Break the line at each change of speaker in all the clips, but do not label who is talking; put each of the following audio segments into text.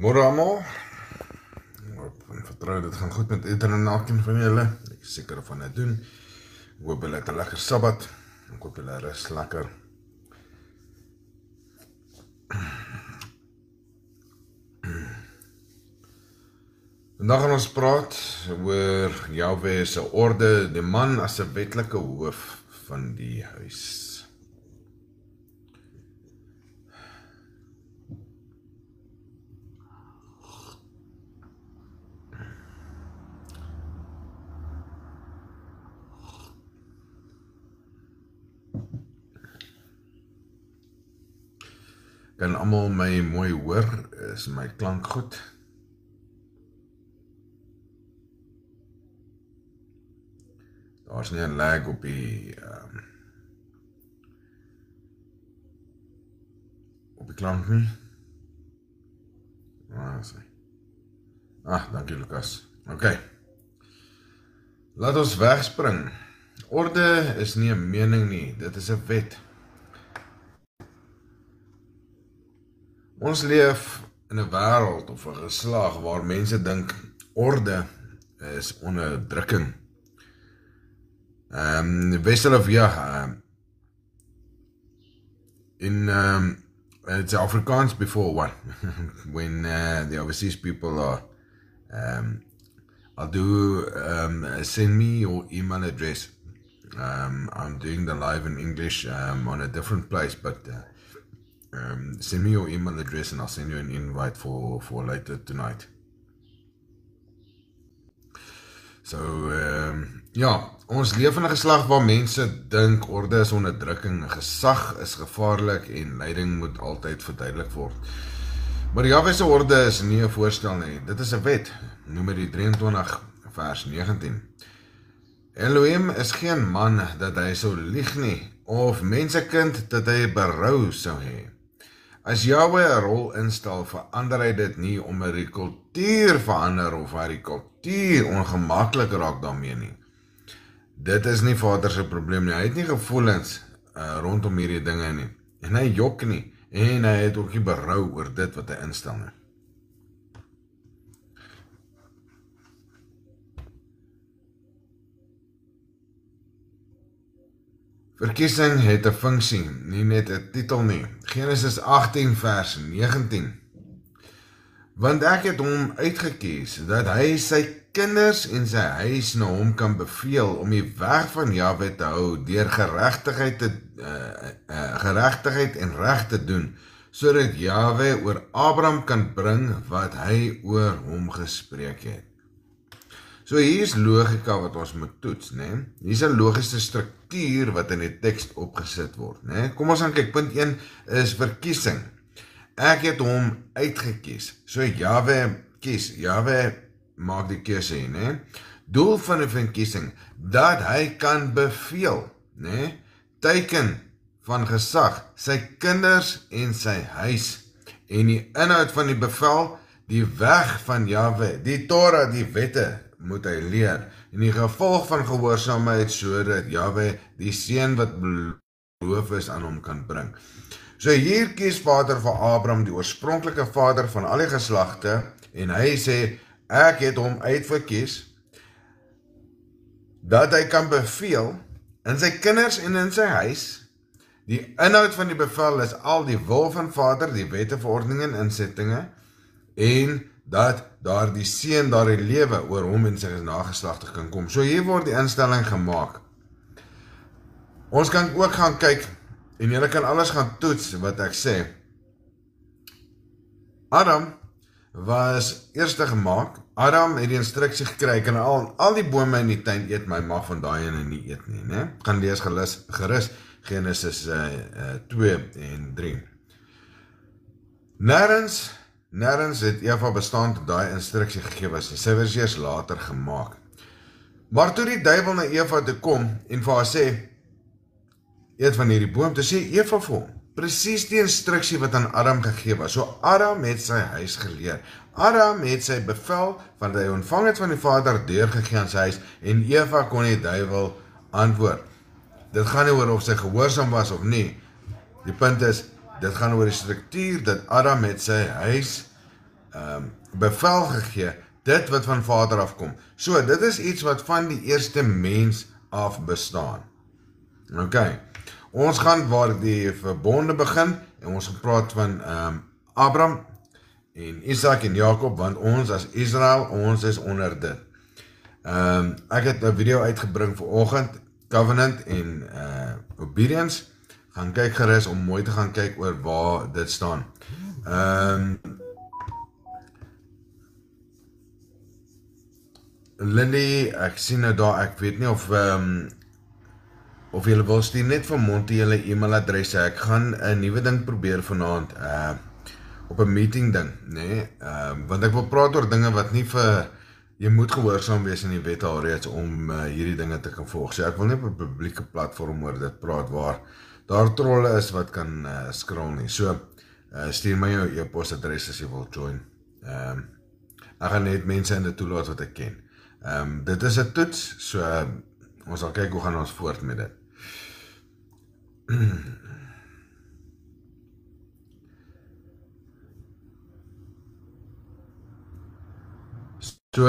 Môre almal. Ek vertrou dit gaan goed met ieder en elkeen van julle. Ek is seker van dit doen. Ek hoop julle het 'n lekker Sabbat. Ek hoop julle rus lekker. Vandag gaan ons praat oor Jahwe se orde, die man as 'n wetlike hoof van die huis. Kan almal my mooi hoor? Is my klank goed? Daar's nie 'n lag op die klank nie. Dankie Lukas. Okay. Laat ons wegspring. Orde is nie 'n mening nie, dit is 'n wet. Ons leef in 'n wêreld of 'n geslag waar mense dink orde is onderdrukking. Westel of it's Afrikaans before one. When the overseas people are I'll do send me your email address. I'm doing the live in English on a different place, but send me your email address and I'll send you an invite for later tonight. So, ons leef in 'n geslag waar mense dink orde is onderdrukking, gesag is gevaarlik en leiding moet altyd verduidelik word. Maar Jahwe se orde is nie 'n voorstel nie, dit is 'n wet. Numeri 23 vers 19. Elohim is geen man dat hy sou lieg nie, of mensekind dat hy berou sou hê. As Jahwe 'n rol instel, verander hy dit nie omdat die kultuur verander of hy die kultuur ongemaklik raak daarmee nie. Dit is nie Vader se probleem nie. Hy het nie gevoelens rondom hierdie dinge nie. En hy jok nie. En hy het ook nie berou oor dit wat hy instel nie. Verkiesing het 'n funksie, nie net 'n titel nie. Genesis 18 vers 19. Want ek het hom uitgekies, dat hy sy kinders en sy huis na hom kan beveel, om die weg van Jahwe te hou, deur geregtigheid en reg te doen, sodat Jahwe oor Abraham kan bring wat hy oor hom gespreek het. So hier is logika wat ons moet toets, né? Hier is 'n logiese struktuur wat in die teks opgesit word, né? Kom ons gaan kyk, punt 1 is verkiesing. Ek het hom uitgekies. So Jahwe kies, Jahwe maak die keuse hier, né? Doel van die verkiesing, dat hy kan beveel, né? Teken van gesag, sy kinders en sy huis. En die inhoud van die bevel, die weg van Jahwe, die Torah, die wette, moet hy leer, en die gevolg van gehoorsaamheid, sodat Jahwe die seun wat beloof is aan hom kan bring. So hier kies Vader vir Abraham, die oorspronklike vader van al die geslagte, en hy sê, ek het hom uitverkies, dat hy kan beveel, in sy kinders en in sy huis. Die inhoud van die bevel is al die wil van Vader, die wette, verordeninge en insettinge, en dat daar die seun daar die lewe oor hom en sy nageslagte kan kom. So hier word die instelling gemaak. Ons kan ook gaan kyk, en julle kan alles gaan toets wat ek sê. Adam was eerste gemaak. Adam het die instruksie gekry, kan al die bome in die tuin eet, maar hy mag van daai en nie eet nie, né? Gaan lees gerus Genesis 2 en 3. Nêrens het Eva bestaan tot daai instruksie gegee was. Sy was eers later gemaak. Maar toe die duiwel na Eva toe kom en vir haar sê, eet van hierdie boom, toe sê Eva vir hom, presies die instruksie wat aan Adam gegee was. So Adam het sy huis geleer. Adam het sy bevel wat hy ontvang het van die Vader deurgegee aan sy huis, en Eva kon die duiwel antwoord. Dit gaan nie oor of sy gehoorsaam was of nie. Die punt is, dit gaan oor die struktuur dat Adam met sy huis bevel gegee, dit wat van Vader afkom. So, dit is iets wat van die eerste mens af bestaan. Ok, ons gaan waar die verbonde begin, en ons gaan praat van Abraham, en Isak en Jakob, want ons as Israel, ons is onder dit. Ek het 'n video uitgebring vanoggend, Covenant en Obedience, gaan kyk gerus om mooi te gaan kyk oor waar dit staan. Lily, ek sien nou daar, ek weet nie of julle wil stuur net vir Monty julle e-mailadresse. Ek gaan 'n nuwe ding probeer vanaand, op 'n meeting ding, nee, want ek wil praat oor dinge wat nie vir, jy moet gehoorsaam wees in die wet alreeds om hierdie dinge te kan volg. So ek wil nie op 'n publieke platform oor dit praat waar daar trolle is wat kan scroll nie. So, stuur my jou e-posadres as jy wil join. Ek gaan net mense in dit toelaat wat ek ken. Dit is 'n toets, so ons sal kyk hoe gaan ons voort met dit. So,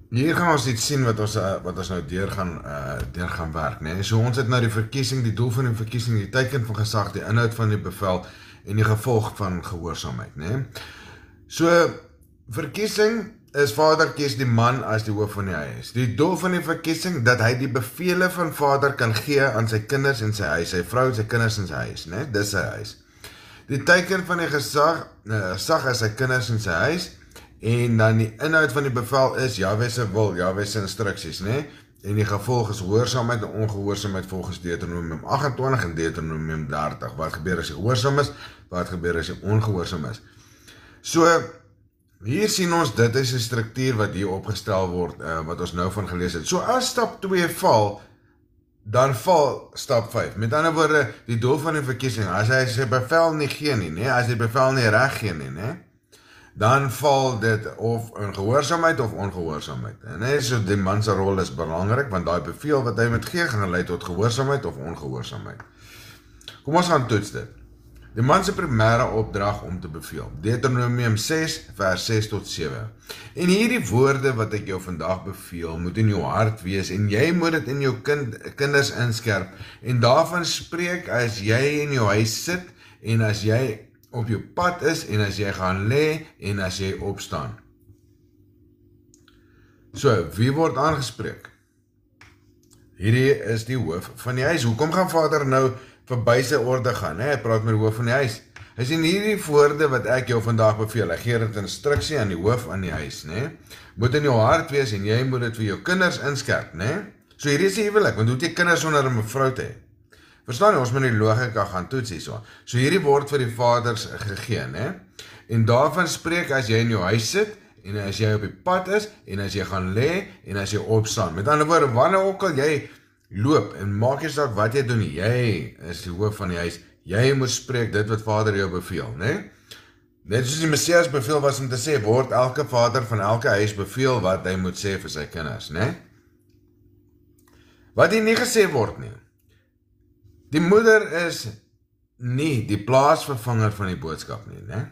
hier gaan ons iets sien wat ons nou deur gaan werk, né? So ons het nou die verkiesing, die doel van die verkiesing, die teken van gesag, die inhoud van die bevel en die gevolg van gehoorsaamheid, né? So, verkiesing is Vader kies die man as die hoof van die huis. Die doel van die verkiesing, dat hy die bevele van Vader kan gee aan sy kinders en sy huis, sy vrou, sy kinders en sy huis, né? Dis sy huis. Die teken van die gesag is sy kinders en sy huis, en dan die inhoud van die bevel is Jahwe se wil, Jahwe se instruksies, né? En die gevolg is gehoorsaamheid en ongehoorsaamheid volgens Deuteronomium 28 en Deuteronomium 30. Wat gebeur as jy gehoorsaam is? Wat gebeur as jy ongehoorsaam is? So, hier sien ons, dit is 'n struktuur wat hier opgestel word, wat ons nou van gelees het. So, as stap 2 val, dan val stap 5. Met ander woorde, die doel van die verkiesing, as hy sy bevel nie gee nie, né? As hy bevel nie reg gee nie, né? Dan val dit of in gehoorsaamheid of ongehoorsaamheid. En so die man se rol is belangrik, want daai beveel wat hy moet gee, gaan lei tot gehoorsaamheid of ongehoorsaamheid. Kom ons gaan toets dit. Die man se primêre opdrag om te beveel. Deuteronomium 6 vers 6 tot 7. En hierdie woorde wat ek jou vandag beveel, moet in jou hart wees en jy moet dit in jou kinders inskerp en daarvan spreek as jy in jou huis sit en as jy op jou pad is en as jy gaan lê en as jy opstaan. So, wie word aangespreek? Hierdie is die hoof van die huis. Hoekom gaan Vader nou verby sy orde gaan? Hy praat met die hoof van die huis. Hy sê hierdie woorde wat ek jou vandag beveel, hy gee dit instruksie aan die hoof aan die huis, né? Moet in jou hart wees en jy moet dit vir jou kinders inskerp, né? So hierdie is die huwelik, want hoe het jy kinders sonder 'n mevrou te hê? Verstaan jy, ons moet die logika gaan toets hierso. So hierdie word vir die vaders gegee, né? En daarvan spreek as jy in jou huis sit, en as jy op die pad is, en as jy gaan lê, en as jy opstaan. Met ander woorde, wanneer ook al jy loop, en maak jy saak wat jy doen, jy is die hoof van die huis, jy moet spreek dit wat Vader jou beveel, né? Net soos die Messias beveel was om te sê, word elke vader van elke huis beveel wat hy moet sê vir sy kinders, né? Wat hier nie gesê word nie. Die moeder is nie die plaasvervanger van die boodskap nie, né?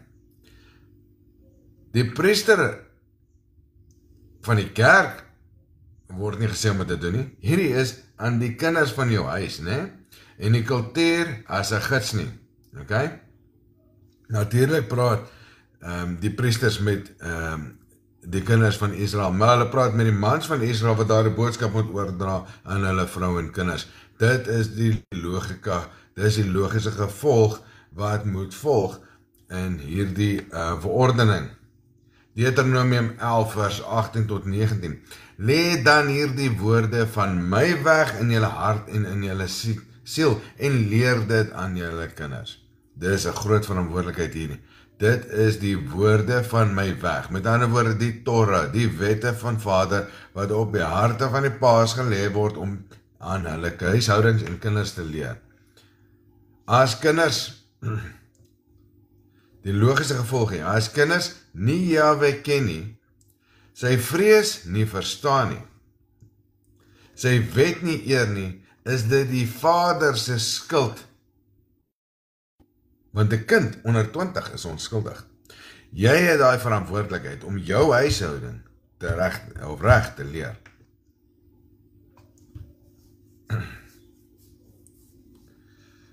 Die priester van die kerk word nie gesê om dit te doen nie. Hierdie is aan die kinders van jou huis, né? En die kultuur as 'n gids nie. Okay? Natuurlik praat die priesters met die kinders van Israel, maar hulle praat met die mans van Israel wat daar die boodskap moet oordra aan hulle vrou en kinders. Dit is die logika, dit is die logiese gevolg wat moet volg in hierdie verordening. Deuteronomium 11 vers 18 tot 19. Lê dan hierdie woorde van my weg in julle hart en in julle siel en leer dit aan julle kinders. Dit is 'n groot verantwoordelikheid hierdie. Dit is die woorde van my weg. Met ander woorde die Torah, die wette van Vader wat op die harte van die paas gelê word om aan hulle huishoudings en kinders te leer. As kinders, die logiese gevolg hier, as kinders nie Jahwe ken nie, sy vrees nie verstaan nie, sy wet nie eer nie, is dit die Vader se skuld Want 'n kind onder 20 is onskuldig. Jy het daai verantwoordelikheid om jou huishouding reg te leer.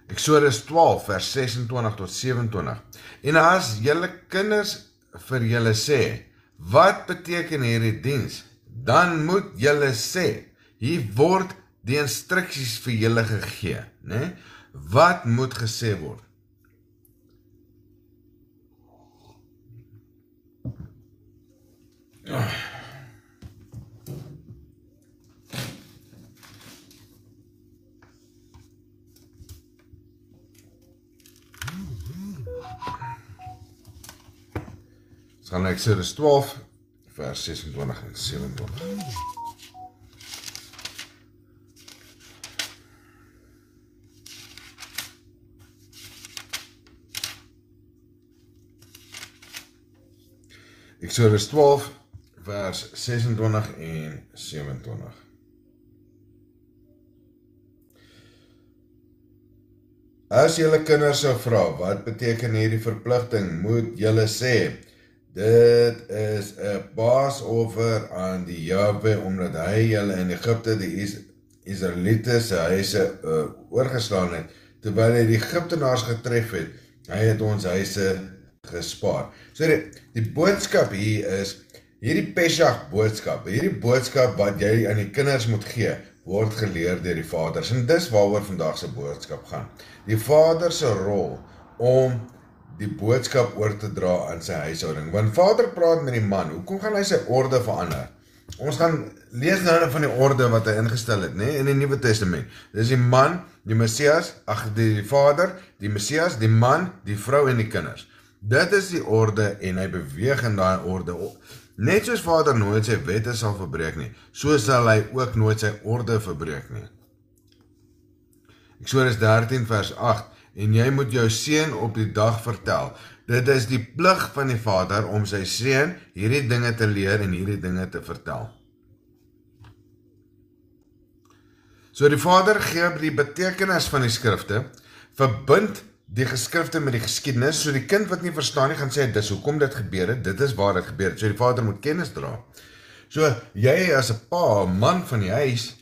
Eksodus 12 vers 26 tot 27. En as julle kinders vir julle sê, wat beteken hierdie diens? Dan moet julle sê, hier word die instruksies vir julle gegee, né? Wat moet gesê word? Ons gaan na Eksodus 12 vers 26 en 27. Eksodus 12 vers 26 en 27. As julle kinders sou vra, wat beteken hierdie verpligting, moet julle sê, dit is 'n paasoffer aan die Jahwe, omdat hy julle in Egipte die Israeliete se huise oorgeslaan het, terwyl hy die Egiptenaars getref het, hy het ons huise gespaar. So die boodskap hier is, hierdie Pesach boodskap, hierdie boodskap wat jy aan die kinders moet gee, word geleer deur die vaders, en dis waaroor vandag se boodskap gaan. Die vader se rol om die boodskap oor te dra aan sy huishouding. Want vader praat met die man, hoekom gaan hy sy orde verander? Ons gaan lees nou van die orde wat hy ingestel het, in die Nuwe Testament. Dis die man, die Messias, die vader, die Messias, die man, die vrou en die kinders. Dit is die orde en hy beweeg in daai orde op. Net soos vader nooit sy wette sal verbreek nie, so sal hy ook nooit sy orde verbreek nie. Eksodus 13 vers 8. En jy moet jou seun op die dag vertel. Dit is die plig van die vader om sy seun hierdie dinge te leer en hierdie dinge te vertel. So die vader gee die betekenis van die skrifte, verbind die geskrifte met die geskiedenis, so die kind wat nie verstaan nie gaan sê, dis hoekom dit gebeur het, dit is waar dit gebeur het, so die vader moet kennis dra. So jy as 'n pa, 'n man van die huis,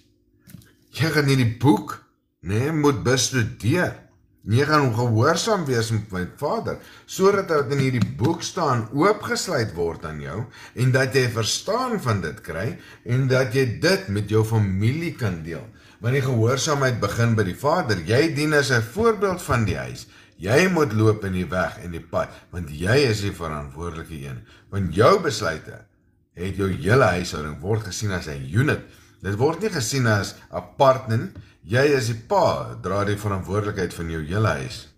jy gaan hierdie boek, moet bestudeer. Jy gaan gehoorsaam wees met my vader, sodat dit in hierdie boek staan, oopgesluit word aan jou, en dat jy verstaan van dit kry, en dat jy dit met jou familie kan deel. Want die gehoorsaamheid begin by die vader. Jy dien as 'n voorbeeld van die huis. Jy moet loop in die weg en die pad, want jy is die verantwoordelike een. Want jou besluite het jou hele huishouding word gesien as 'n unit. Dit word nie gesien as apart nie. Jy as die pa dra die verantwoordelikheid van jou hele huis.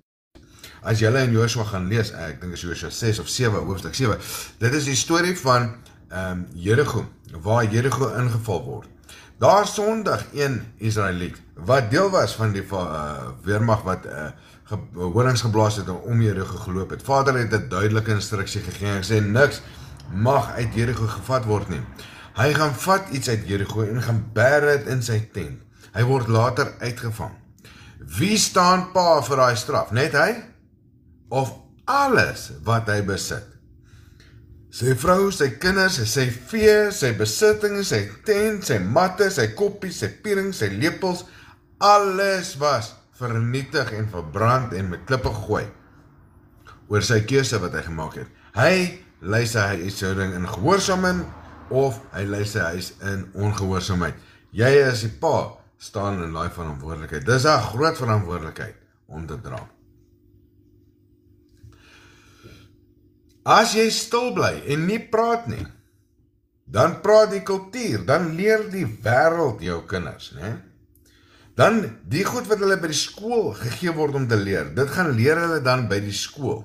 As julle in Joshua gaan lees, ek dink is Joshua 6 of 7, hoofstuk 7, dit is die storie van Jericho, waar Jericho ingeval word. Daar sondig een Israeliet, wat deel was van die weermag wat horings geblaas het en om Jericho geloop het. Vader het 'n duidelike instruksie gegee en gesê, niks mag uit Jericho gevat word nie. Hy gaan vat iets uit Jericho en gaan bære dit in sy tent. Hy word later uitgevang. Wie staan pa vir daai straf? Net hy? Of alles wat hy besit? Sy vrou, sy kinders, sy vee, sy besittings, sy tent, sy matte, sy koppies, sy pierings, sy lepels, alles was vernietig en verbrand en met klippe gegooi oor sy keuse wat hy gemaak het. Hy lei sy huishouding in gehoorsaamheid of hy lei sy huis in ongehoorsaamheid. Jy as die pa staan in daai verantwoordelikheid. Dis 'n groot verantwoordelikheid om te dra. As jy stil bly en nie praat nie, dan praat die kultuur, dan leer die wêreld jou kinders, né? Dan die goed wat hulle by die skool gegee word om te leer, dit gaan leer hulle dan by die skool.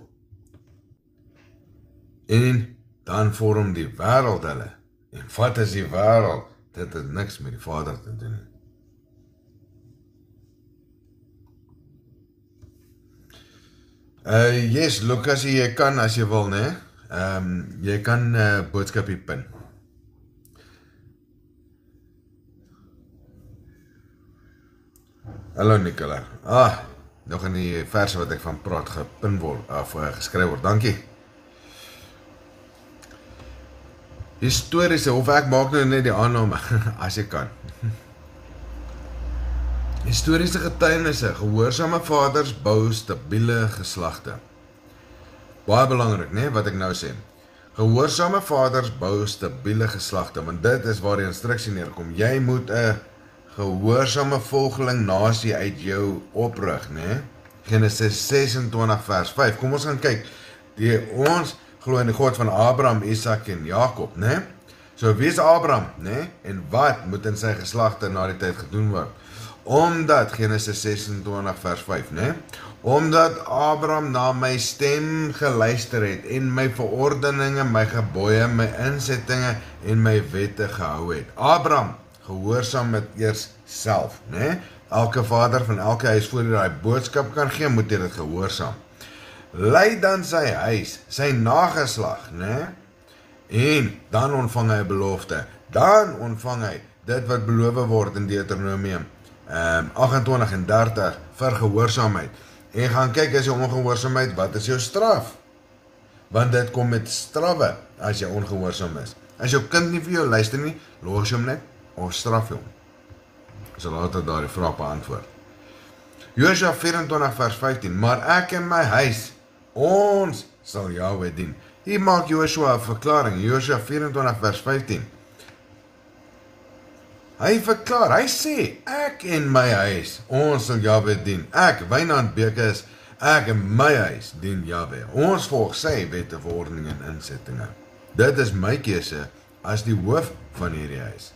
En dan vorm die wêreld hulle. En wat is die wêreld? Dit het niks met die Vader te doen. Yes, Lucas, jy kan as jy wil, né? Jy kan boodskap hier pin. Hallo Nicola. nog in die verse wat ek van praat gepin word, of geskryf word. Dankie. Historiese, of ek maak nou net die aanname, as ek kan. Historiese getuienisse, gehoorsame vaders bou stabiele geslagte. Baie belangrik, né, wat ek nou sê. Gehoorsame vaders bou stabiele geslagte, want dit is waar die instruksie neerkom. Jy moet 'n gehoorsame volgeling nasie uit jou oprig, né? Genesis 26 vers 5. Kom ons gaan kyk. Ons glo in die God van Abraham, Isak en Jakob, né? So wie is Abraham, né? En wat moet in sy geslagte na die tyd gedoen word? Omdat, Genesis 26 vers 5, né? Omdat Abraham na my stem geluister het en my verordeninge, my gebooie, my insettinge en my wette gehou het. Abraham gehoorsaam met eers self, né? Elke vader van elke huis voor hy daai boodskap kan gee, moet hy dit gehoorsaam. Lei dan sy huis, sy nageslag, né? En dan ontvang hy 'n belofte. Dan ontvang hy dit wat beloof word in Deuteronomium 28 en 30 vir gehoorsaamheid. En gaan kyk as jy ongehoorsaamheid, wat is jou straf? Want dit kom met strawwe as jy ongehoorsaam is. As jou kind nie vir jou luister nie, los jy hom net of straf jy hom. So laat daar die vraag beantwoord. Josua 24 vers 15, maar ek en my huis, ons sal Jahwe dien. Hier maak Josua 'n verklaring, Josua 24 vers 15. Hy verklaar, hy sê, ek en my huis, ons sal Jahwe dien. Ek, Wynand Bekes, ek en my huis dien Jahwe. Ons volg sy wette, verordeninge en insettinge. Dit is my keuse as die hoof van hierdie huis.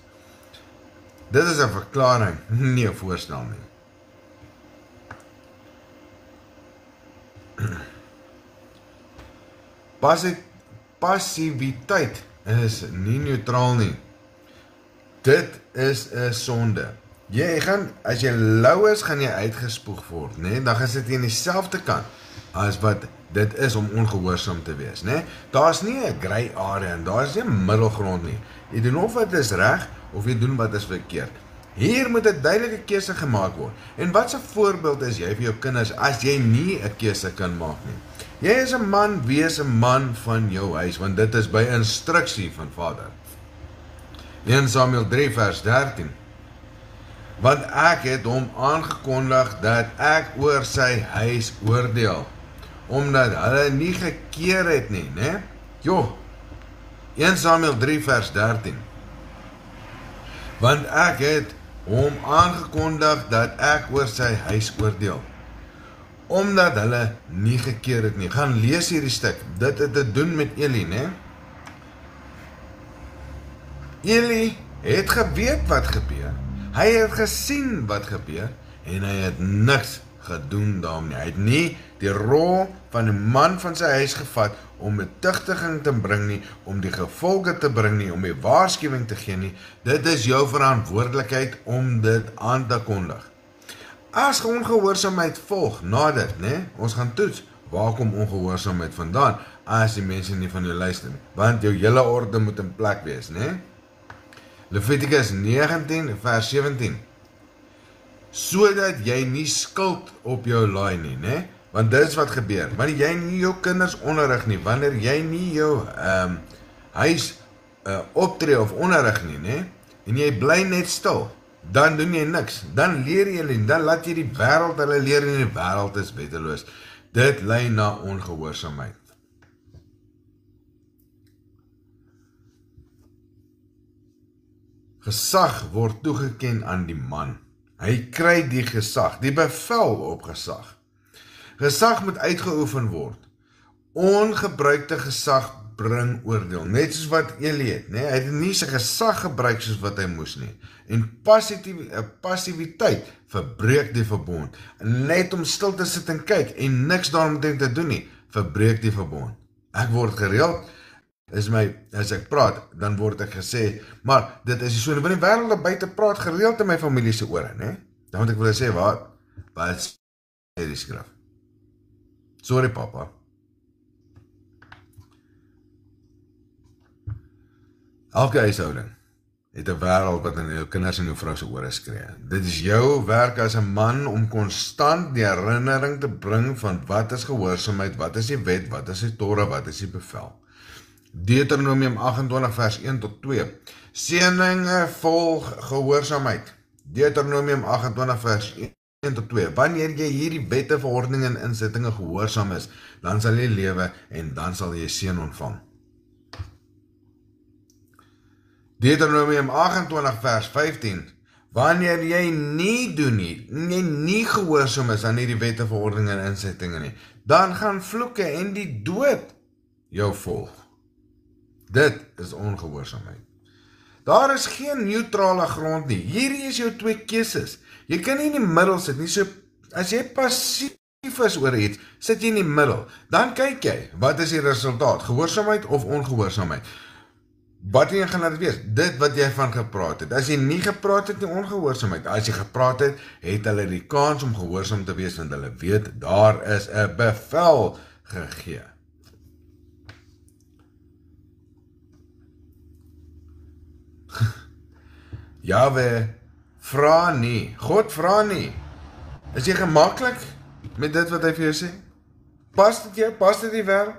Dit is 'n verklaring, nie 'n voorstel nie. Passiwiteit is nie neutraal nie. Dit is 'n sonde. Jy gaan, as jy lou is, gaan jy uitgespoeg word, né? Dan gaan sit jy aan dieselfde kant as wat dit is om ongehoorsaam te wees, né? Daar's nie 'n grey area en daar's nie 'n middelgrond nie. Jy doen of wat is reg of jy doen wat is verkeerd. Hier moet 'n duidelike keuse gemaak word. En wat 'n voorbeeld is jy vir jou kinders as jy nie 'n keuse kan maak nie? Jy is 'n man, wees 'n man van jou huis, want dit is by instruksie van Vader. 1 Samuel 3 vers 13. Want ek het hom aangekondig dat ek oor sy huis oordeel, omdat hulle nie gekeer het nie, né? 1 Samuel 3 vers 13. Want ek het hom aangekondig dat ek oor sy huis oordeel, omdat hulle nie gekeer het nie. Gaan lees hierdie stuk. Dit het te doen met Eli, né? Eli het geweet wat gebeur. Hy het gesien wat gebeur en hy het niks gedoen daarom nie. Hy het nie die rol van 'n man van sy huis gevat om 'n tugtiging te bring nie, om die gevolge te bring nie, om die waarskuwing te gee nie. Dit is jou verantwoordelikheid om dit aan te kondig. As ongehoorsaamheid volg na dit, né? Ons gaan toets, waar kom ongehoorsaamheid vandaan as die mense nie van jou luister nie? Want jou hele orde moet in plek wees, né? Levitikus 19 vers 17. Sodat jy nie skuld op jou laai nie, né? Want dit is wat gebeur. Wanneer jy nie jou kinders onderrig nie, wanneer jy nie jou huis optree of onderrig nie, né? En jy bly net stil, dan doen jy niks. Dan leer jy nie, dan laat jy die wêreld hulle leer en die wêreld is wetteloos. Dit lei na ongehoorsaamheid. Gesag word toegeken aan die man. Hy kry die gesag, die bevel op gesag. Gesag moet uitgeoefen word. Ongebruikte gesag bring oordeel. Net soos wat Eli het, né? Hy het nie sy gesag gebruik soos wat hy moes nie. En passiwiteit verbreek die verbond. Net om stil te sit en kyk en niks daaromtrent te doen nie, verbreek die verbond. Ek word gereeld, as ek praat, dan word ek gesê, maar dit is so, wanneer die wêreld buite praat gereeld in my familie se ore, né? Dan moet ek wil sê, wat sê die skrif? Sorry papa. Elke huishouding het 'n wêreld wat in jou kinders en jou vrou se ore skree. Dit is jou werk as 'n man om konstant die herinnering te bring van wat is gehoorsaamheid, wat is die wet, wat is die Torah, wat is die bevel. Deuteronomium 28 vers 1 tot 2. Seëninge volg gehoorsaamheid. Deuteronomium 28 vers 1 tot 2. Wanneer jy hierdie wette, verordeninge en insettinge gehoorsaam is, dan sal jy lewe en dan sal jy seën ontvang. Deuteronomium 28 vers 15. Wanneer jy nie doen nie, jy nie gehoorsaam is aan hierdie wette, verordeninge en insettinge nie, dan gaan vloeke en die dood jou volg. Dit is ongehoorsaamheid. Daar is geen neutrale grond nie. Hierdie is jou twee keuses. Jy kan nie in die middel sit nie. So, as jy passief is oor iets, sit jy in die middel. Dan kyk jy, wat is die resultaat? Gehoorsaamheid of ongehoorsaamheid? Wat jy gaan laat wees? Dit wat jy van gepraat het. As jy nie gepraat het, nie ongehoorsaamheid. As jy gepraat het, het hulle die kans om gehoorsaam te wees, want hulle weet, daar is 'n bevel gegee. Jahwe vra nie, God vra nie. Is jy gemaklik met dit wat hy vir jou sê? Pas dit jou, pas dit die wêreld?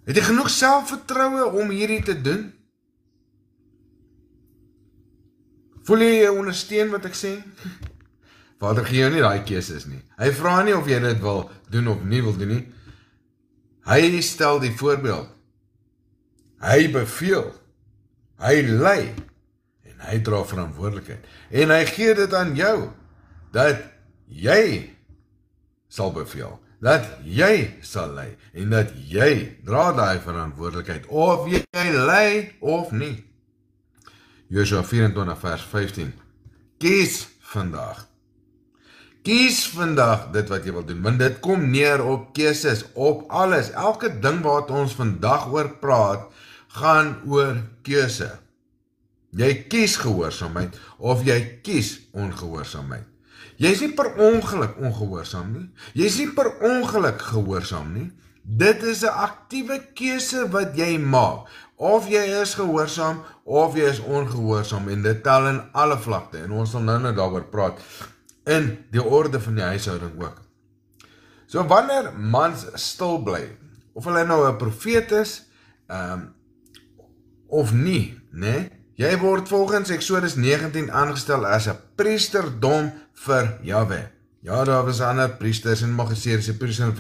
Het jy genoeg selfvertroue om hierdie te doen? Voel jy ondersteun wat ek sê? Vader gee jou nie daai keuses nie. Hy vra nie of jy dit wil doen of nie wil doen nie. Hy stel die voorbeeld. Hy beveel. Hy lei en hy dra verantwoordelikheid. En hy gee dit aan jou, dat jy sal beveel, dat jy sal lei, en dat jy dra daai verantwoordelikheid, of jy lei of nie. Josua 24 vers 15. Kies vandag. Kies vandag dit wat jy wil doen, want dit kom neer op keuses, op alles. Elke ding wat ons vandag oor praat, gaan oor keuse. Jy kies gehoorsaamheid of jy kies ongehoorsaamheid. Jy is nie per ongeluk ongehoorsaam nie. Jy is nie per ongeluk gehoorsaam nie. Dit is 'n aktiewe keuse wat jy maak. Of jy is gehoorsaam of jy is ongehoorsaam, en dit tel in alle vlakte, en ons sal nou daaroor praat in die orde van die huishouding ook. So wanneer mans stil bly, of hulle nou 'n profeet is, of nie, né? Jy word volgens Eksodus 19 aangestel as 'n priesterdom vir Jahwe. Ja, daar was ander priesters en magistraatse priesters.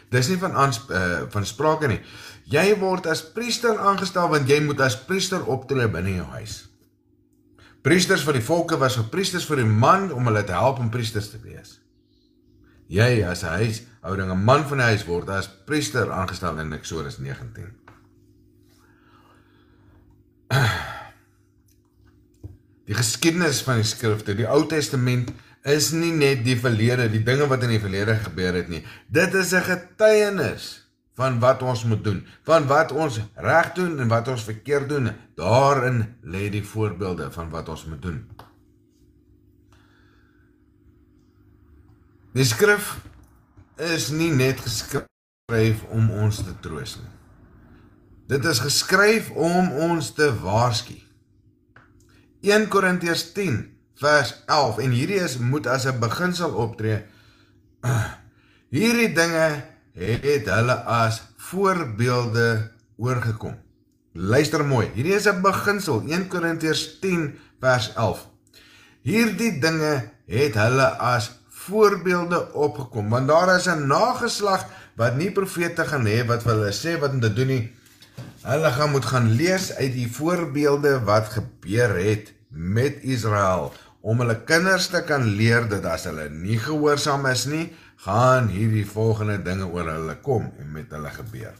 Dis nie van sprake nie. Jy word as priester aangestel, want jy moet as priester optree binne jou huis. Priesters vir die volke was vir priesters vir die man, om hulle te help om priesters te wees. Jy as 'n huishouding, 'n man van die huis, word as priester aangestel in Eksodus 19. Die geskiedenis van die skrifte, die Ou Testament, is nie net die verlede, die dinge wat in die verlede gebeur het nie. Dit is 'n getuienis van wat ons moet doen, van wat ons reg doen en wat ons verkeerd doen. Daarin lê die voorbeelde van wat ons moet doen. Die skrif is nie net geskryf om ons te troos nie. Dit is geskryf om ons te waarsku. 1 Korintiërs 10 vers 11, en hierdie moet as 'n beginsel optree. Hierdie dinge het hulle as voorbeelde oorgekom. Luister mooi, hierdie is 'n beginsel, 1 Korintiërs 10 vers 11. Hierdie dinge het hulle as voorbeelde opgekom, want daar is 'n nageslag wat nie profete gaan hê wat vir hulle sê wat om te doen nie. Hulle moet gaan lees uit die voorbeelde wat gebeur het met Israel, om hulle kinders te kan leer dat as hulle nie gehoorsaam is nie, gaan hierdie volgende dinge oor hulle kom en met hulle gebeur.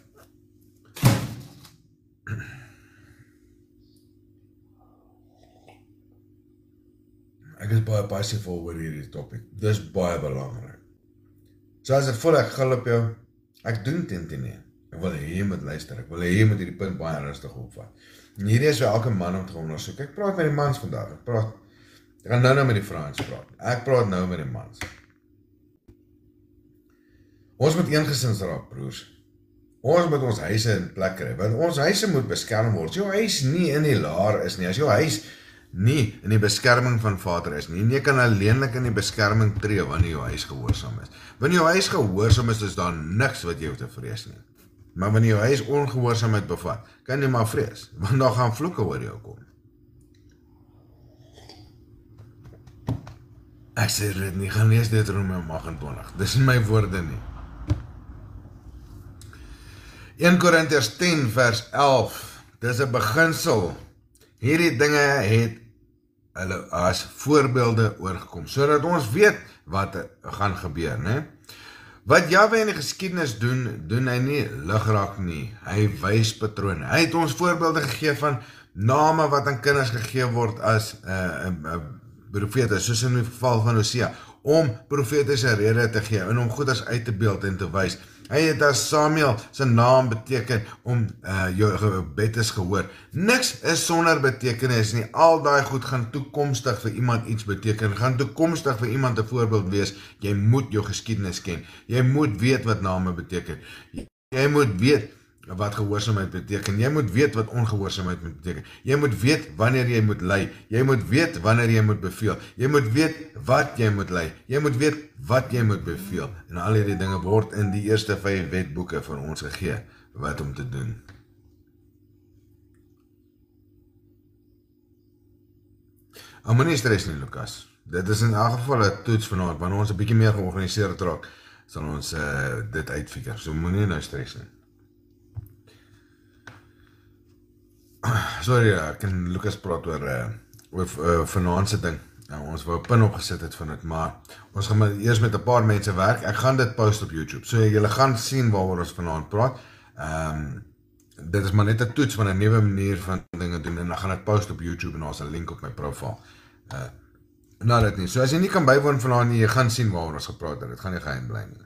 Ek is baie passievol oor hierdie topic. Dis baie belangrik. So as ek voel ek gil op jou, ek doen dit nie. Ek wil hê jy moet luister. Ek wil hê jy moet hierdie punt baie rustig opvat. En hierdie is vir elke man om te ondersoek. Ek praat met die mans vandag. Ek gaan nou met die vrouens praat. Ek praat nou met die mans. Ons moet eengesind raak, broers. Ons moet ons huise in plek kry, want ons huise moet beskerm word. As jou huis nie in die laar is nie, as jou huis nie in die beskerming van Vader is nie, en jy kan alleenlik in die beskerming tree wanneer jou huis gehoorsaam is. Wanneer jou huis gehoorsaam is daar niks wat jy hoef te vrees nie. Maar wanneer jou huis ongehoorsaamheid bevat, kan jy maar vrees, want daar gaan vloeke oor jou kom. Ek sê dit nie, gaan lees Deuteronomium 28, dis nie my woorde nie. 1 Korintiërs 10 vers 11, dis 'n beginsel. Hierdie dinge het hulle as voorbeelde oorgekom, sodat ons weet wat gaan gebeur, né? Wat Jahwe in die geskiedenis doen hy nie lugraak nie. Hy wys patrone. Hy het ons voorbeelde gegee van name wat aan kinders gegee word as profete, soos in die geval van Hosea, om profetiese rede te gee en om goeders uit te beeld en te wys. Hy het as Samuel sy naam beteken om jou gebed is gehoor. Niks is sonder betekenis nie. Al daai goed gaan toekomstig vir iemand iets beteken, gaan toekomstig vir iemand 'n voorbeeld wees. Jy moet jou geskiedenis ken. Jy moet weet wat name beteken. Jy moet weet wat gehoorsaamheid beteken. Jy moet weet wat ongehoorsaamheid beteken. Jy moet weet wanneer jy moet lei. Jy moet weet wanneer jy moet beveel. Jy moet weet wat jy moet lei. Jy moet weet wat jy moet beveel. En al hierdie dinge word in die eerste 5 wetboeke vir ons gegee wat om te doen. Moenie stres nie, Lukas. Dit is in elk geval 'n toets vanaand, wanneer ons 'n bietjie meer georganiseerd raak, sal ons dit uitfigure. So moenie nou stres nie. Sorry, ek en Lukas praat oor vanaand se ding. Ons wou 'n pin opgesit het van dit, maar ons gaan eers met 'n paar mense werk. Ek gaan dit post op YouTube, so julle gaan sien waaroor ons vanaand praat. Dit is maar net 'n toets van 'n nuwe manier van dinge doen, en dan gaan dit post op YouTube en daar's 'n link op my profiel. Nou dit nie. So as jy nie kan bywoon vanaand nie, jy gaan sien waaroor ons gepraat het. Dit gaan nie geheim bly nie.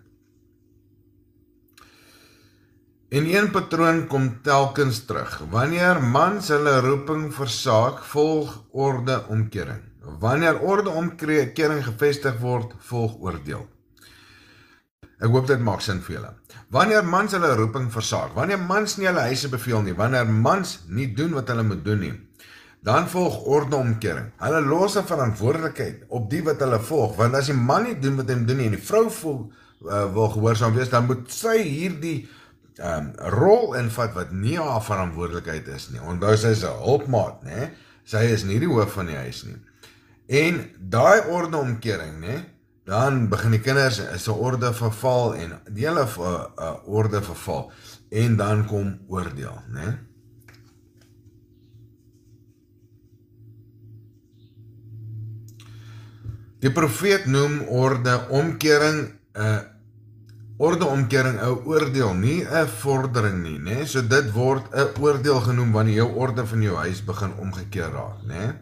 En een patroon kom telkens terug. Wanneer mans hulle roeping versaak, volg orde omkering. Wanneer orde omkering gevestig word, volg oordeel. Ek hoop dit maak sin vir julle. Wanneer mans hulle roeping versaak, wanneer mans nie hulle huise beveel nie, wanneer mans nie doen wat hulle moet doen nie, dan volg orde omkering. Hulle los 'n verantwoordelikheid op die wat hulle volg, want as die man nie doen wat hy moet doen nie, en die vrou wil gehoorsaam wees, dan moet sy hierdie rol invat wat nie haar verantwoordelikheid is nie. Onthou, sy is 'n hulpmaat, né? Sy is nie die hoof van die huis nie. En daai orde omkering, né? Dan begin die kinders se orde verval en die hele orde verval. En dan kom oordeel, né? Die profeet noem orde omkering 'n oordeel, nie 'n vordering nie, né? So dit word 'n oordeel genoem wanneer jou orde van jou huis begin omgekeer raak, né?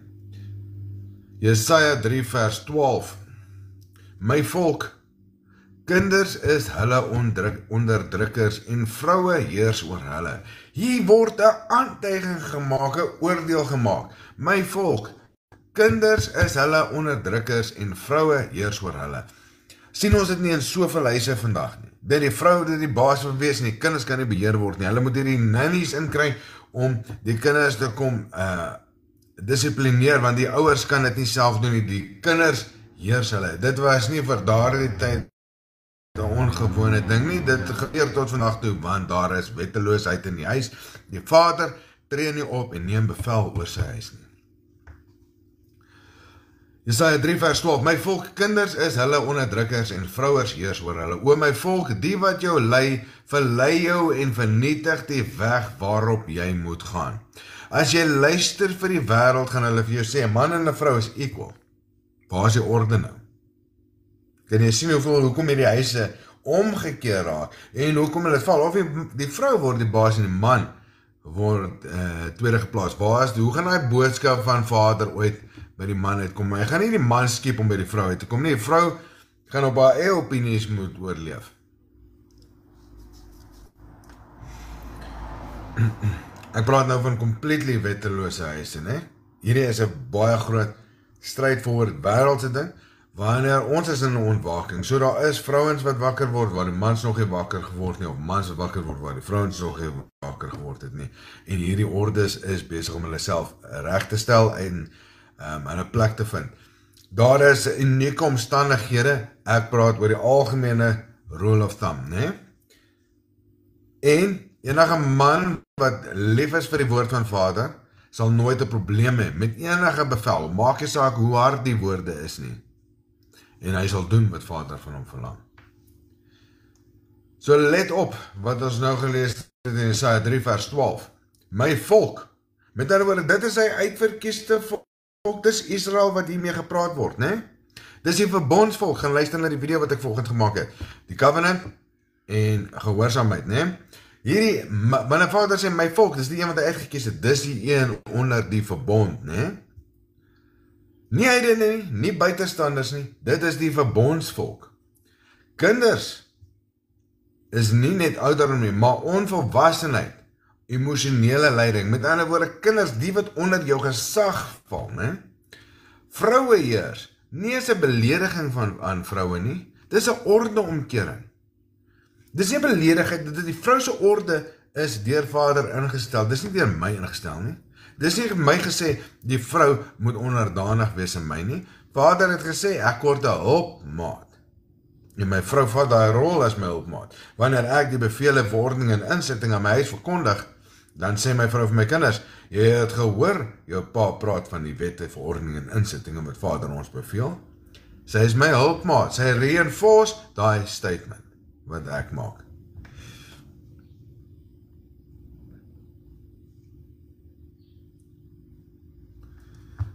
Jesaja 3 vers 12. My volk, kinders is hulle onderdrukkers en vroue heers oor hulle. Hier word 'n aantuiging gemaak, 'n oordeel gemaak. My volk, kinders is hulle onderdrukkers en vroue heers oor hulle. Sien ons dit nie in soveel huise vandag nie. Dat die vrou dit die baas wil wees en die kinders kan nie beheer word nie. Hulle moet hierdie nannies inkry om die kinders te kom dissiplineer, want die ouers kan dit nie self doen nie. Die kinders heers hulle. Dit was nie vir daardie tyd 'n ongewone ding nie. Dit gebeur tot vandag toe, want daar is wetteloosheid in die huis. Die vader tree nie op en neem bevel oor sy huis nie. Jesaja 3 vers 12, my volk, kinders is hulle onderdrukkers en vrouers heers oor hulle. O my volk, die wat jou lei, verlei jou en vernietig die weg waarop jy moet gaan. As jy luister vir die wêreld, gaan hulle vir jou sê, 'n man en 'n vrou is equal. Waar is die orde nou? Kan jy sien hoekom hierdie huise omgekeer raak, en hoekom hulle val, of die vrou word die baas en die man word tweede geplaas. Hoe gaan die boodskap van vader ooit by die man uitkom? Hy gaan nie die man skiep om by die vrou uit te kom nie. Die vrou gaan op haar eie opinies moet oorleef. Ek praat nou van completely wettelose huise, né? Hierdie is 'n baie groot stryd vir wêreldse ding, wanneer ons is in 'n ontwaking, so daar is vrouens wat wakker word, waar die mans nog nie wakker geword nie, of mans wat wakker word, waar die vrouens nog nie wakker geword het nie, en hierdie ordes is besig om hulle self reg te stel en in 'n plek te vind. Daar is unieke omstandighede, ek praat oor die algemene rule of thumb, né? En enige man wat lief is vir die woord van Vader, sal nooit 'n probleem hê met enige bevel, maak nie saak hoe hard die woorde is nie. En hy sal doen wat Vader van hom verlang. So let op wat ons nou gelees het in Jesaja 3 vers 12. My volk, met ander woorde, dit is sy uitverkiesde volk, dis Israel wat hiermee gepraat word, né? Dis die verbondsvolk, gaan luister na die video wat ek vanoggend gemaak het. Die covenant en gehoorsaamheid, né? Hierdie, my Vader sê, my volk, dis die een wat hy uitgekies het, dis die een onder die verbond, né? Nie heidene nie buitestanders nie, dit is die verbondsvolk. Kinders is nie net ouderdom nie, maar onvolwassenheid, emosionele leiding, met ander woorde, kinders, die wat onder jou gesag val, né? Vroueheers, nie is 'n belediging aan vroue nie, dis 'n ordeomkering. Dis nie beledigheid, dit die vrou se orde is deur Vader ingestel, dis nie deur my ingestel nie. Dis nie my gesê, die vrou moet onderdanig wees aan my nie. Vader het gesê, ek word 'n hulpmaat. En my vrou vat daai rol as my hulpmaat. Wanneer ek die bevele, verordeninge en insetting aan my huis verkondig, dan sê my vrou vir my kinders, jy het gehoor, jou pa praat van die wette, verordeninge en insettinge wat Vader ons beveel. Sy is my hulpmaat, sy reinforce daai statement wat ek maak.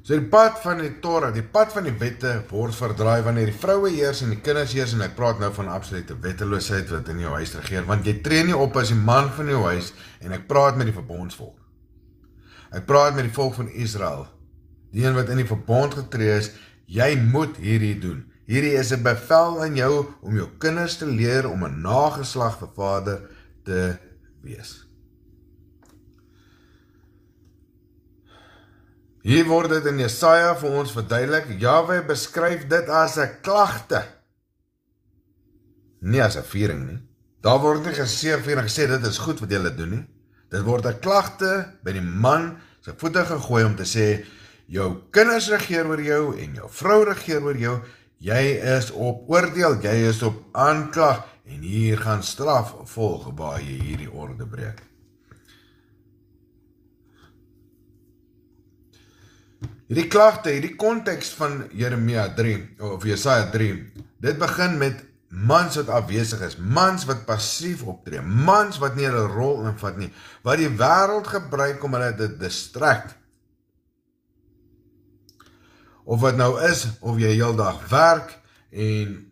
So die pad van die Torah, die pad van die wette word verdraai wanneer die vroue heers en die kinders heers, en ek praat nou van absolute wetteloosheid wat in jou huis regeer, want jy tree nie op as die man van jou huis, en ek praat met die verbondsvolk. Ek praat met die volk van Israel, die een wat in die verbond getree is, jy moet hierdie doen. Hierdie is 'n bevel aan jou om jou kinders te leer om 'n nageslag vir Vader te wees. Hier word dit in Jesaja vir ons verduidelik, Jahwe beskryf dit as 'n klagte, nie as 'n viering nie. Daar word nie geseëvier en gesê, dit is goed wat julle doen nie. Dit word 'n klagte by die man sy voete gegooi om te sê, jou kinders regeer oor jou en jou vrou regeer oor jou, jy is op oordeel, jy is op aanklag en hier gaan straf volg waar jy hierdie orde breek. Hierdie klagte, hierdie konteks van Jeremia 3, of Jesaja 3, dit begin met mans wat afwesig is, mans wat passief optree, mans wat nie hulle rol invat nie, wat die wêreld gebruik om hulle te distract. Of wat nou is, of jy heeldag werk en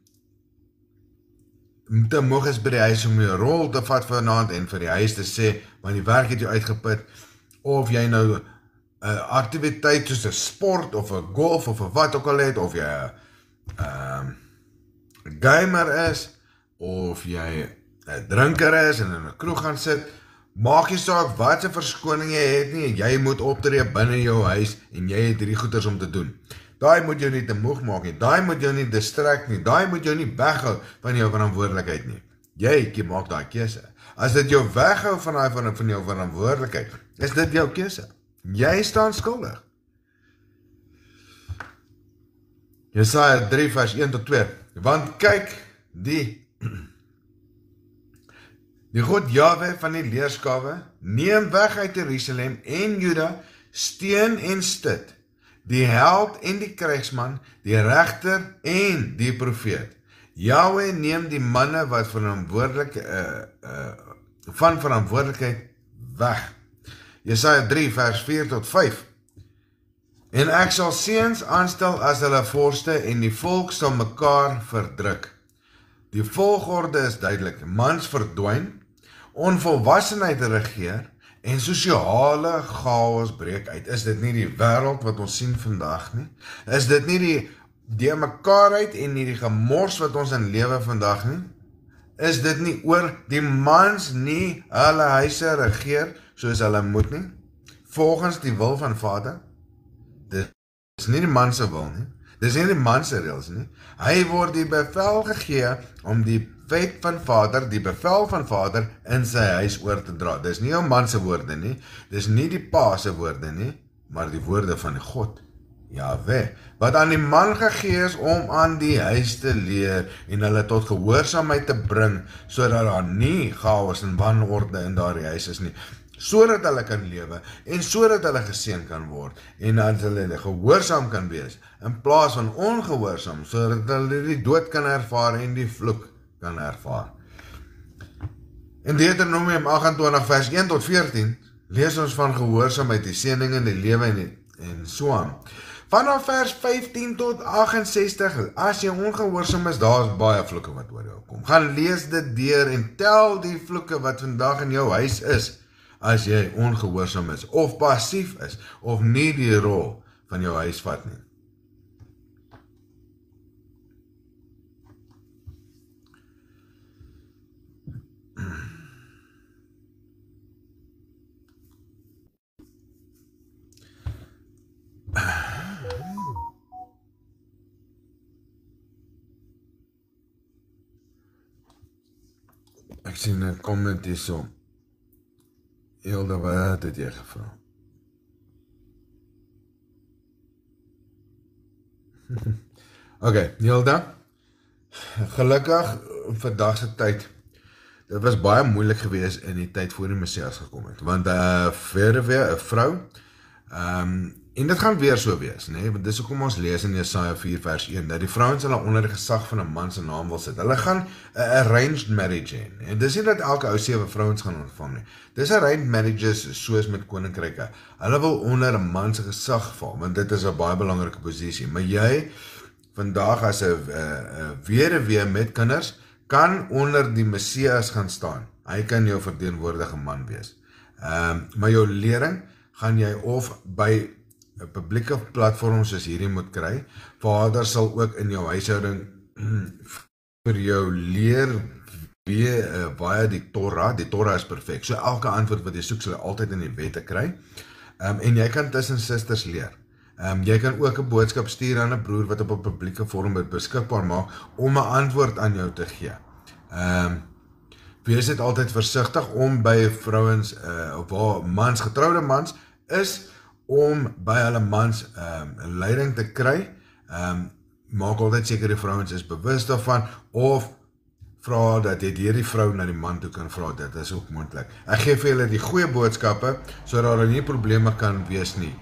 te moeg is by die huis om jou rol te vat vanaand en vir die huis te sê, want die werk het jou uitgeput, of jy nou 'n aktiwiteit soos 'n sport of 'n golf of 'n wat ook al het, of jy 'n gamer is, of jy 'n drinker is en in 'n kroeg gaan sit, maak nie saak wat se verskoning jy het nie, jy moet optree binne jou huis en jy het hierdie goeders om te doen. Daai moet jou nie te moeg maak nie, daai moet jou nie distract nie, daai moet jou nie weghou van jou verantwoordelikheid nie. Jy maak daai keuse. As dit jou weghou van jou verantwoordelikheid, is dit jou keuse. Jy staan skuldig. Jesaja 3 vers 1 tot 2. Want kyk, die God Jahwe van die leerskawe neem weg uit Jerusalem en Juda steen en stit, die held en die krygsman, die regter en die profeet. Jahwe neem die manne wat verantwoordelikheid weg. Jesaja 3 vers 4 tot 5. En ek sal seuns aanstel as hulle vorste en die volk sal mekaar verdruk. Die volgorde is duidelik, mans verdwyn, onvolwassenheid regeer en sosiale chaos breek uit. Is dit nie die wêreld wat ons sien vandag nie? Is dit nie die mekaarheid en nie die gemors wat ons in lewe vandag nie? Is dit nie oor die mans nie hulle huise regeer soos hulle moet nie? Volgens die wil van Vader? Dit is nie die man se wil nie. Dis nie die man se reëls nie. Hy word die bevel gegee om die wet van Vader, die bevel van Vader in sy huis oor te dra. Dis nie jou man se woorde nie, dis nie die pa se woorde nie, maar die woorde van die God, Jahwe, wat aan die man gegee is om aan die huis te leer en hulle tot gehoorsaamheid te bring, sodat daar nie chaos en wanorde in daardie huis is nie, sodat hulle kan lewe en sodat hulle geseën kan word en dat hulle gehoorsaam kan wees in plaas van ongehoorsaam, sodat hulle die dood kan ervaar en die vloek kan ervaar. In Deuteronomium 28 vers 1 tot 14 lees ons van gehoorsaamheid, die seëning in die lewe en so aan. Vanaf vers 15 tot 68, as jy ongehoorsaam is, daar is baie vloeke wat oor jou kom. Gaan lees dit deur en tel die vloeke wat vandag in jou huis is, as jy ongehoorsaam is, of passief is, of nie die rol van jou huis vat nie. Ek sien 'n comment hierso. Hilda, wat het jy gevra? Okay, Hilda, gelukkig vandag se tyd, dit was baie moeilik geweest in die tyd voor die Messias gekom het, want weer 'n vrou, en dit gaan weer so wees, nee? Want dis hoekom ons lees in Jesaja 4 vers 1, dat die vrouens hulle onder die gesag van 'n man se naam wil sit. Hulle gaan 'n arranged marriage hê, en dis nie dat elke ou 7 vrouens gaan ontvang nie. Dis arranged marriages soos met koninkryke. Hulle wil onder 'n man se gesag val, want dit is 'n baie belangrike posisie. Maar jy vandag as 'n weduwee met kinders kan onder die Messias gaan staan. Hy kan jou verteenwoordige man wees. Maar jou lering gaan jy of by 'n publieke platform soos hierdie moet kry. Vader sal ook in jou huishouding vir jou leer via die Torah. Die Torah is perfek. So elke antwoord wat jy soek, sal jy altyd in die wette kry. En jy kan tussen susters leer. Jy kan ook 'n boodskap stuur aan 'n broer wat op 'n publieke forum dit beskikbaar maak om 'n antwoord aan jou te gee. Wees net altyd versigtig om by vrouens of waar mans, getroude mans is, om by hulle mans leiding te kry. Maak altyd seker die vrouens is bewus daarvan, of vra dat jy deur die vrou na die man toe kan vra, dit is ook moontlik. Ek gee vir julle die goeie boodskappe, sodat daar nie probleme kan wees nie.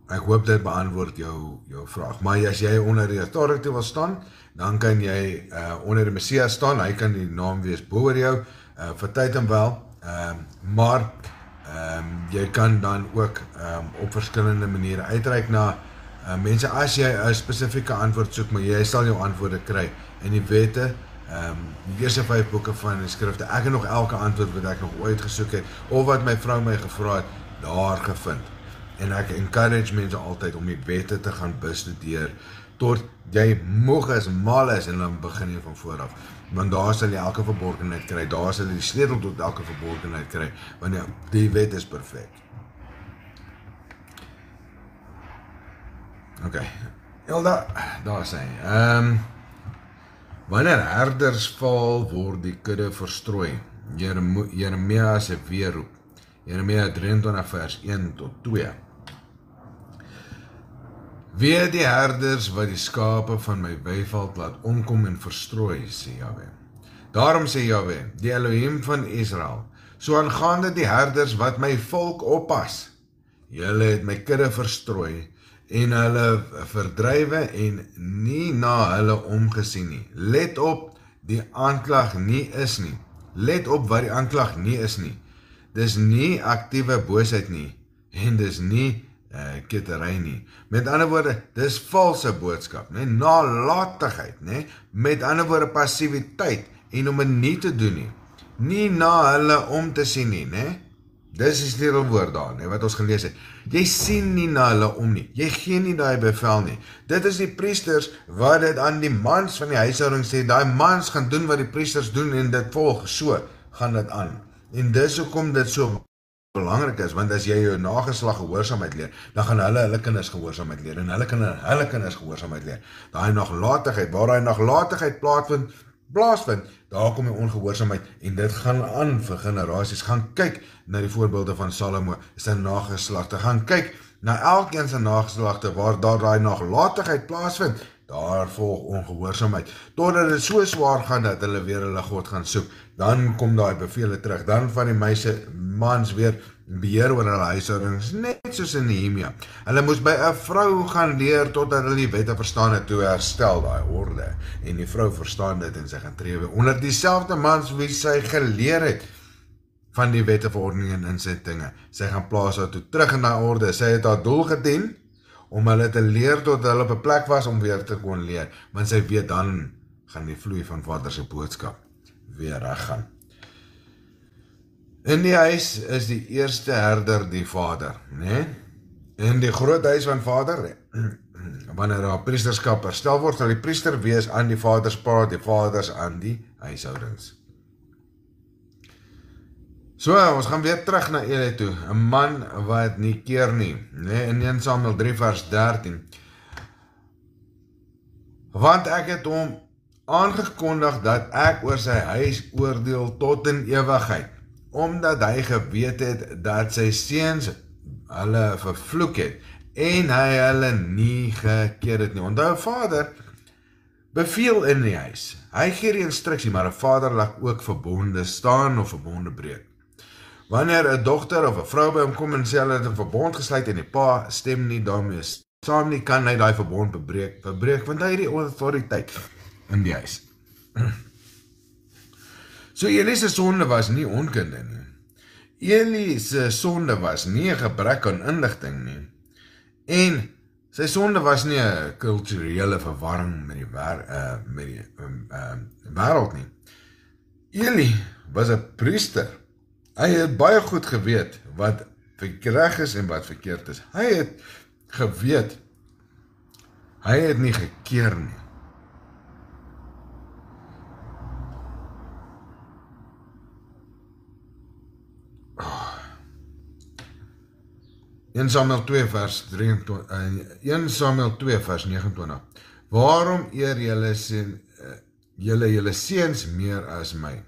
Ek hoop dit beantwoord jou vraag. Maar as jy onder die authority wil staan, dan kan jy onder die Messias staan, hy kan die naam wees bo oor jou, vir tyd en wel, maar jy kan dan ook op verskillende maniere uitreik na mense, as jy 'n spesifieke antwoord soek, maar jy sal jou antwoorde kry in die wette, die eerste 5 boeke van die skrifte. Ek het nog elke antwoord wat ek nog ooit gesoek het, of wat my vrou my gevra het, daar gevind. En ek encourage mense altyd om die wette te gaan bestudeer, tot jy moeg is, mal is, en dan begin jy van vooraf. Want daar sal jy elke verborgenheid kry, daar sal jy die sleutel tot elke verborgenheid kry, want ja, die wet is perfek. Okay, Hilda, daar sê hy. Wanneer herders val, word die kudde verstrooi. Jeremia se weerroep. Jeremia 23 vers 1 tot 2. Wee die herders wat die skape van my weiveld laat omkom en verstrooi, sê Jahwe. Daarom sê Jahwe, die Elohim van Israel, so aangaande die herders wat my volk oppas. Julle het my kudde verstrooi en hulle verdrywe en nie na hulle omgesien nie. Let op, die aanklag nie is nie. Let op wat die aanklag nie is nie. Dis nie aktiewe boosheid nie, en dis nie kettery nie. Met ander woorde, dis valse boodskap, nee? Nalatigheid, nee? Met ander woorde, passiwiteit, en om dit nie te doen nie. Nie na hulle om te sien nie, nee? Dis die sleutelwoord daar, nee, wat ons gelees het. Jy sien nie na hulle om nie, jy gee nie daai bevel nie. Dit is die priesters wat dit aan die mans van die huishouding sê, daai mans gaan doen wat die priesters doen en dit volg, so gaan dit aan. En dis hoekom dit so belangrik is, want as jy jou nageslag gehoorsaamheid leer, dan gaan hulle kinders gehoorsaamheid leer, en hulle kinders gehoorsaamheid leer. Daai naglatigheid, waar daai naglatigheid plaasvind, daar kom die ongehoorsaamheid, en dit gaan aan vir generasies. Gaan kyk na die voorbeelde van Salomo, sy nageslagte, gaan kyk na elkeen se nageslagte, waar daar daai naglatigheid plaasvind, daar volg ongehoorsaamheid, totdat dit so swaar gaan, dat hulle weer hulle God gaan soek. Dan kom daai bevele terug, dan van die mans weer beheer oor hulle huishoudings, net soos in Nehemia. Hulle moes by 'n vrou gaan leer, totdat hulle die wette verstaan het, toe herstel daai orde, en die vrou verstaan dit, en sy gaan tree weer onder dieselfde mans wie sy geleer het, van die wette, verordeninge en insettinge. Sy gaan plaas haar toe terug in daai orde, sy het haar doel gedien, om hulle te leer tot hulle op 'n plek was om weer te kon leer, want sy weet dan gaan die vloei van Vader se boodskap weer reggaan. In die huis is die eerste herder die Vader, né? In die groot huis van Vader, wanneer daar priesterskap herstel word, sal die priester wees aan die vaders praat, die vaders aan die huishoudings. So, ons gaan weer terug na Eli toe, 'n man wat nie keer nie, in 1 Samuel 3 vers 13. Want ek het hom aangekondig dat ek oor sy huis oordeel tot in ewigheid, omdat hy geweet het dat sy seuns hulle vervloek het, en hy hulle nie gekeer het nie. Onthou, Vader beveel in die huis. Hy gee die instruksie, maar 'n vader laat ook verbonde staan of verbonde breek. Wanneer 'n dogter of 'n vrou by hom kom en sê hulle het 'n verbond gesluit en die pa stem nie daarmee saam nie, kan hy daai verbond verbreek, want hy het die autoriteit in die huis. So Eli se sonde was nie onkunde nie. Eli se sonde was nie 'n gebrek aan inligting nie. En sy sonde was nie 'n kulturele verwarring met die wêreld nie. Eli was 'n priester. Hy het baie goed geweet wat reg is en wat verkeerd is. Hy het geweet, hy het nie gekeer nie. Oh. 1 Samuel 2 vers 29. Waarom eer julle seuns meer as my?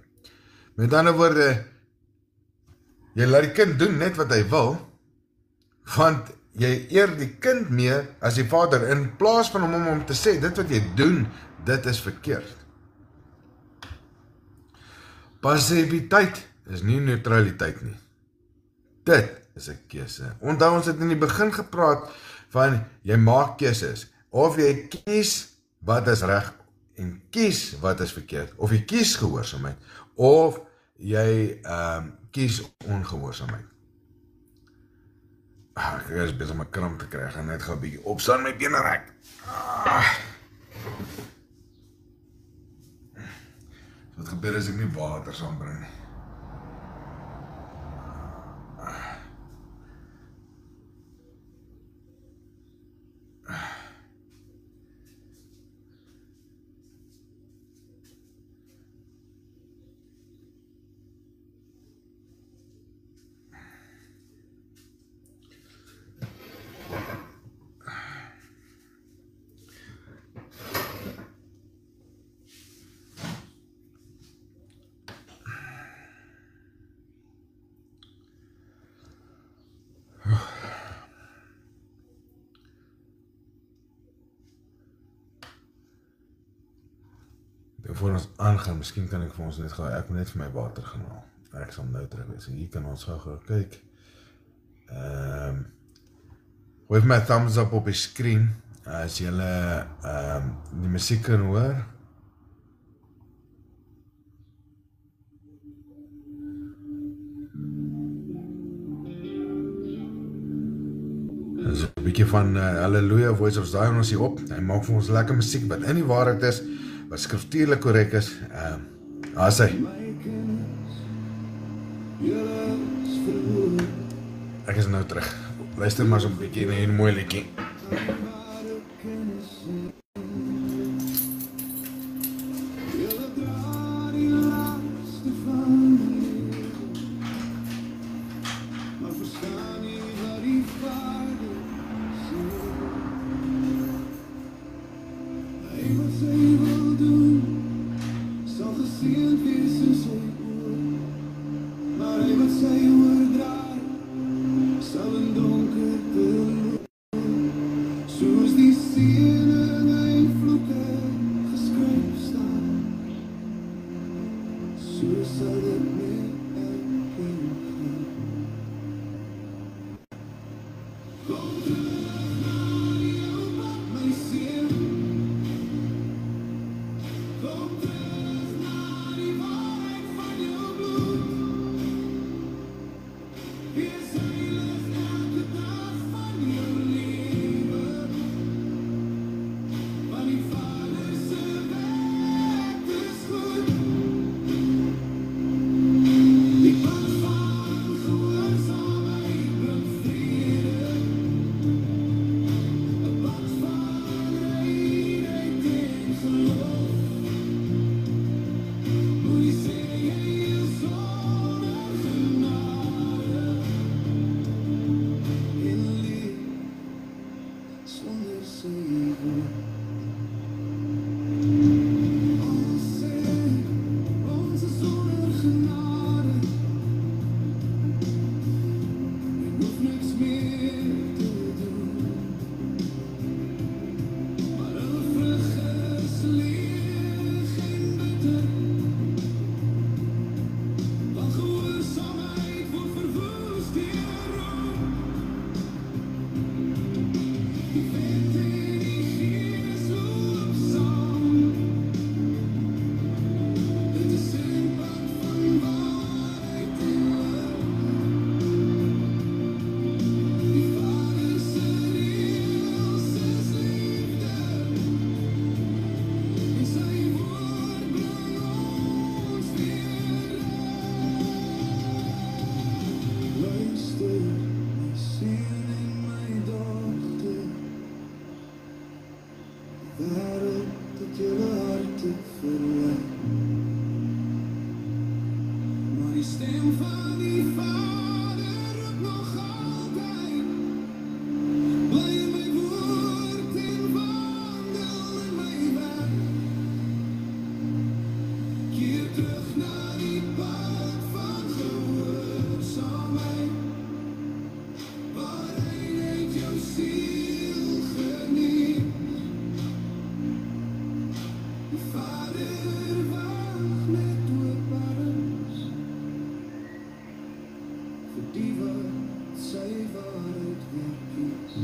Met ander woorde, jy laat die kind doen net wat hy wil, want jy eer die kind meer as die vader, in plaas van om te sê, dit wat jy doen, dit is verkeerd. Passiviteit is nie neutraliteit nie. Dit is 'n keuse. Onthou, ons het in die begin gepraat van, jy maak keuses, of jy kies wat is reg, en kies wat is verkeerd, of jy kies gehoorsaamheid, of jy kies ongehoorsaamheid. Ek is besig om 'n kramp te kry, en net gaan 'n bietjie opstaan, my bene rek. Wat gebeur as ek nie water saambring nie? Voor ons aangaan, miskien kan ek vir ons net gaan, ek moet net vir my water gaan haal. Ek sal nou terug wees. Hier kan ons gou kyk. Gooi my thumbs up op die screen, as julle die musiek kan hoor. Dit is 'n bietjie van Hallelujah, Voice of Zion ons hier op. Hy maak vir ons lekker musiek, wat in die waarheid is, wat skriftuurlik korrek is. As hy. Ek is nou terug. Luister maar so 'n bietjie na hierdie mooi liedjie.
wêreld tot julle harte verlei. Maar die stem van die Vader roep nog altyd, bly in my woord en wandel in my weg. Keer terug na die pad van gehoorsaamheid, waar hy net jou siel geniet. Die Vader wag met oop arms vir die wat sy waarheid wil kies.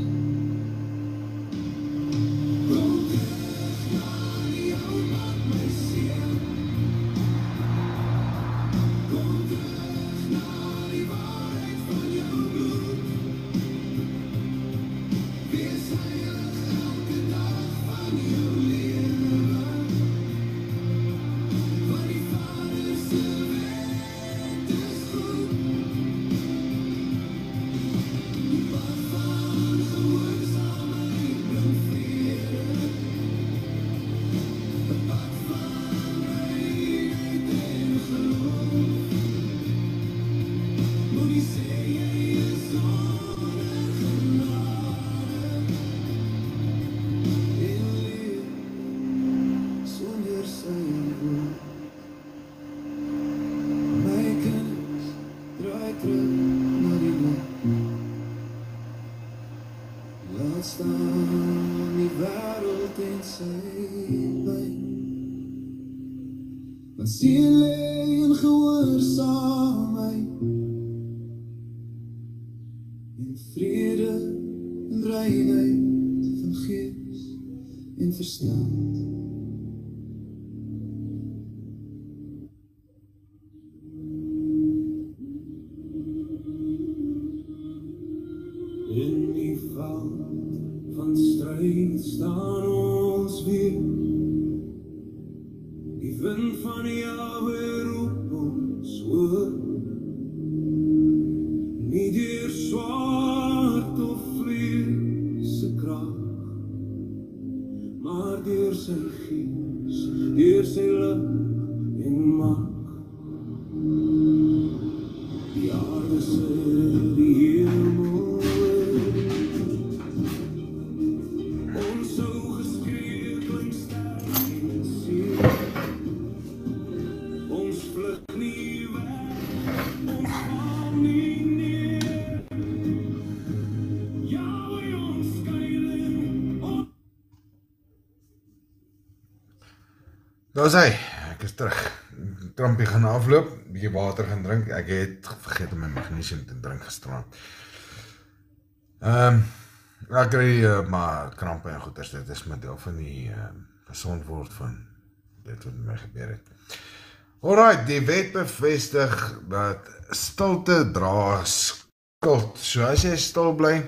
Kom terug na die ou pad, my seun. Kom terug na die waarheid van jou bloed. Wees heilig elke dag van jou lewe, want die Vader se wet is goed. Die pad van gehoorsaamheid bring vrede, 'n pad van reinheid en geloof. Moenie sê jy is sonder genade en leef sonder sy woord. My kinders, draai terug na die lig. Laat staan die wêreld en sy pyn. Want sien lê in gehoorsaamheid, in vrede en reinheid van gees en verstand. In die veld van stryd staan ons weer. Die wind van Jahwe roep ons hoor. Nie deur swaard of vlees se krag, maar deur sy gees, deur sy lig en mag. Die aarde sidder, die hemel weeg. Ons sou geskree klink sterk en seer. Ons vlug nie weg, ons val nie neer. Jahwe ons skuilings.
Daar is hy, ek is terug. Trampie gaan afloop, bietjie water gaan drink. Ek het vergeet om my magnesium te drink gisterand. Ek kry maar krampe en goeders, dit is maar deel van die gesond word van dit wat met my gebeur het. Alright, die wet bevestig dat stilte dra skuld. So as jy stil bly,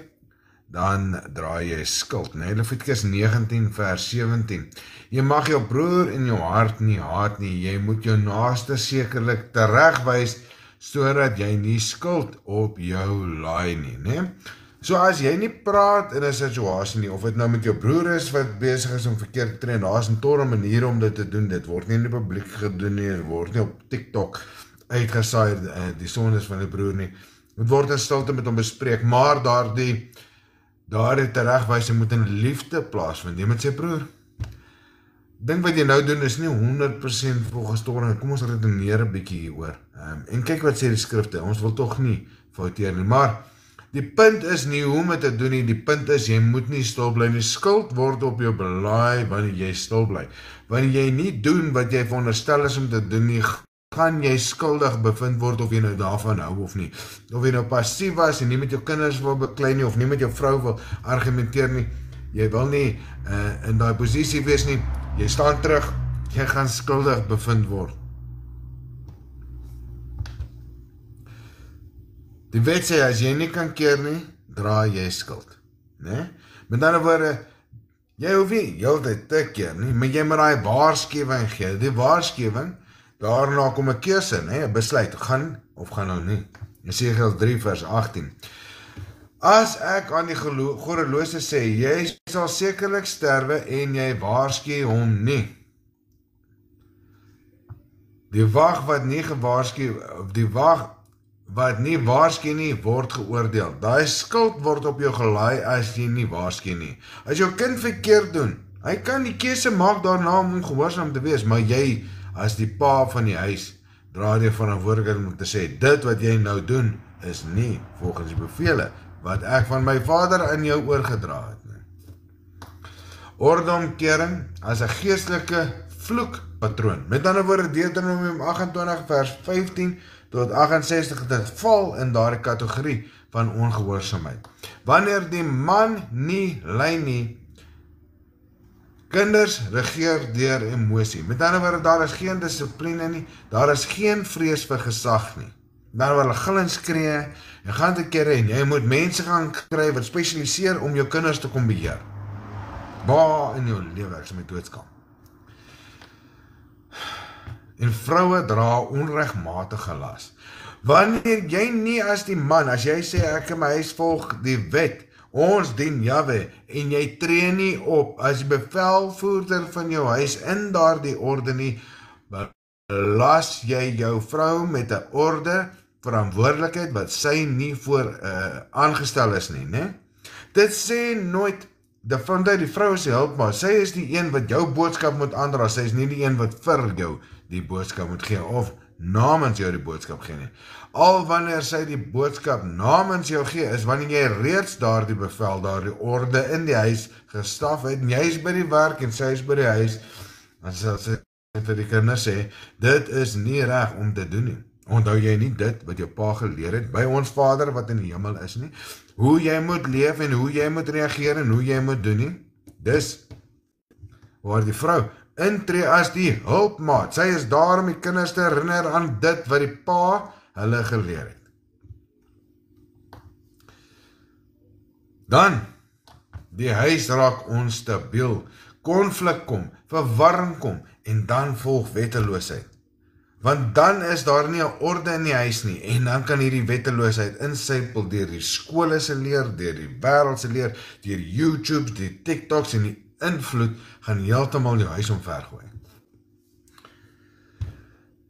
dan dra jy skuld. Levitikus 19 vers 17. Jy mag jou broer in jou hart nie haat nie. Jy moet jou naaste sekerlik teregwys, sodat jy nie skuld op jou laai nie, né? So as jy nie praat in 'n situasie nie, of dit nou met jou broer is wat besig is om verkeerd te tree, daar is 'n tolle manier om dit te doen. Dit word nie in die publiek gedoen nie, dit word nie op TikTok uitgesaai, die sondes van die broer nie. Dit word in stilte met hom bespreek, maar daardie teregwysing moet in liefde plaasvind, jy met sy broer. Dink wat jy nou doen is nie 100% volgens Torah. Kom ons redeneer 'n bietjie hieroor. En kyk wat sê die skrifte. Ons wil tog nie fouteer nie, maar die punt is nie hoe om dit te doen nie. Die punt is jy moet nie stil bly nie. Skuld word op jou belaai wanneer jy stil bly. Wanneer jy nie doen wat jy veronderstel is om te doen nie, gaan jy skuldig bevind word, of jy nou daarvan hou of nie. Of jy nou passief was en nie met jou kinders wil beklei nie, of nie met jou vrou wil argumenteer nie. Jy wil nie in daai posisie wees nie. Jy staan terug, jy gaan skuldig bevind word. Die wet sê, as jy nie kan keer nie, dra jy skuld. Nee? Met ander woorde, jy hoef nie heeltyd te keer nie, maar jy moet daai waarskuwing gee. Die waarskuwing, daarna kom 'n keuse, nee, 'n besluit, gaan of gaan nou nie. Jesaja 3 vers 18. As ek aan die goddelose sê, jy sal sekerlik sterwe en jy waarsku hom nie. Die wag wat nie waarsku nie, word geoordeel. Daai skuld word op jou gelaai as jy nie waarsku nie. As jou kind verkeerd doen, hy kan die keuse maak daarna om ongehoorsaam te wees, maar jy, as die pa van die huis, dra die verantwoordelikheid om te sê, dit wat jy nou doen, is nie volgens die bevele, wat ek van my Vader aan jou oorgedra het nie. Ordeomkering as 'n geestelike vloekpatroon. Met ander woorde, Deuteronomium 28 vers 15 tot 68 dit val in daardie kategorie van ongehoorsaamheid. Wanneer die man nie lei nie, kinders regeer deur emosie. Met ander woorde, daar is geen dissipline nie, daar is geen vrees vir gesag nie. Dan wil hulle gil en skree, jy gaan te kere en jy moet mense gaan kry wat spesialiseer om jou kinders te kom beheer. Waar in jou lewe ek sal my doodskam. En vroue dra onregmatige las. Wanneer jy nie as die man, as jy sê ek in my huis volg die wet, ons dien Jahwe, en jy tree nie op as die bevelvoerder van jou huis in daardie orde nie, belas jy jou vrou met 'n orde verantwoordelikheid wat sy nie voor aangestel is nie, né? Dit sê nooit, die vrou is die hulpmaat, sy is die een wat jou boodskap moet aandra, sy is nie die een wat vir jou die boodskap moet gee, of namens jou die boodskap gee nie. Al wanneer sy die boodskap namens jou gee, is wanneer jy reeds daardie bevel, daardie orde in die huis gestaf het, en jy is by die werk en sy is by die huis, dan sal sy vir die kinders sê, dit is nie reg om te doen nie. Onthou jy nie dit wat jou pa geleer het, by ons Vader wat in die hemel is nie, hoe jy moet leef en hoe jy moet reageer en hoe jy moet doen nie, dis waar die vrou intree as die hulpmaat, sy is daar om die kinders te herinner aan dit wat die pa hulle geleer het. Dan, die huis raak onstabiel, konflik kom, verwarring kom, en dan volg wetteloosheid. Want dan is daar nie 'n orde in die huis nie, en dan kan hierdie wetteloosheid insypel deur die skole se leer, deur die wêreld se leer, deur YouTube, die TikToks en die invloed gaan heeltemal jou huis omvergooi.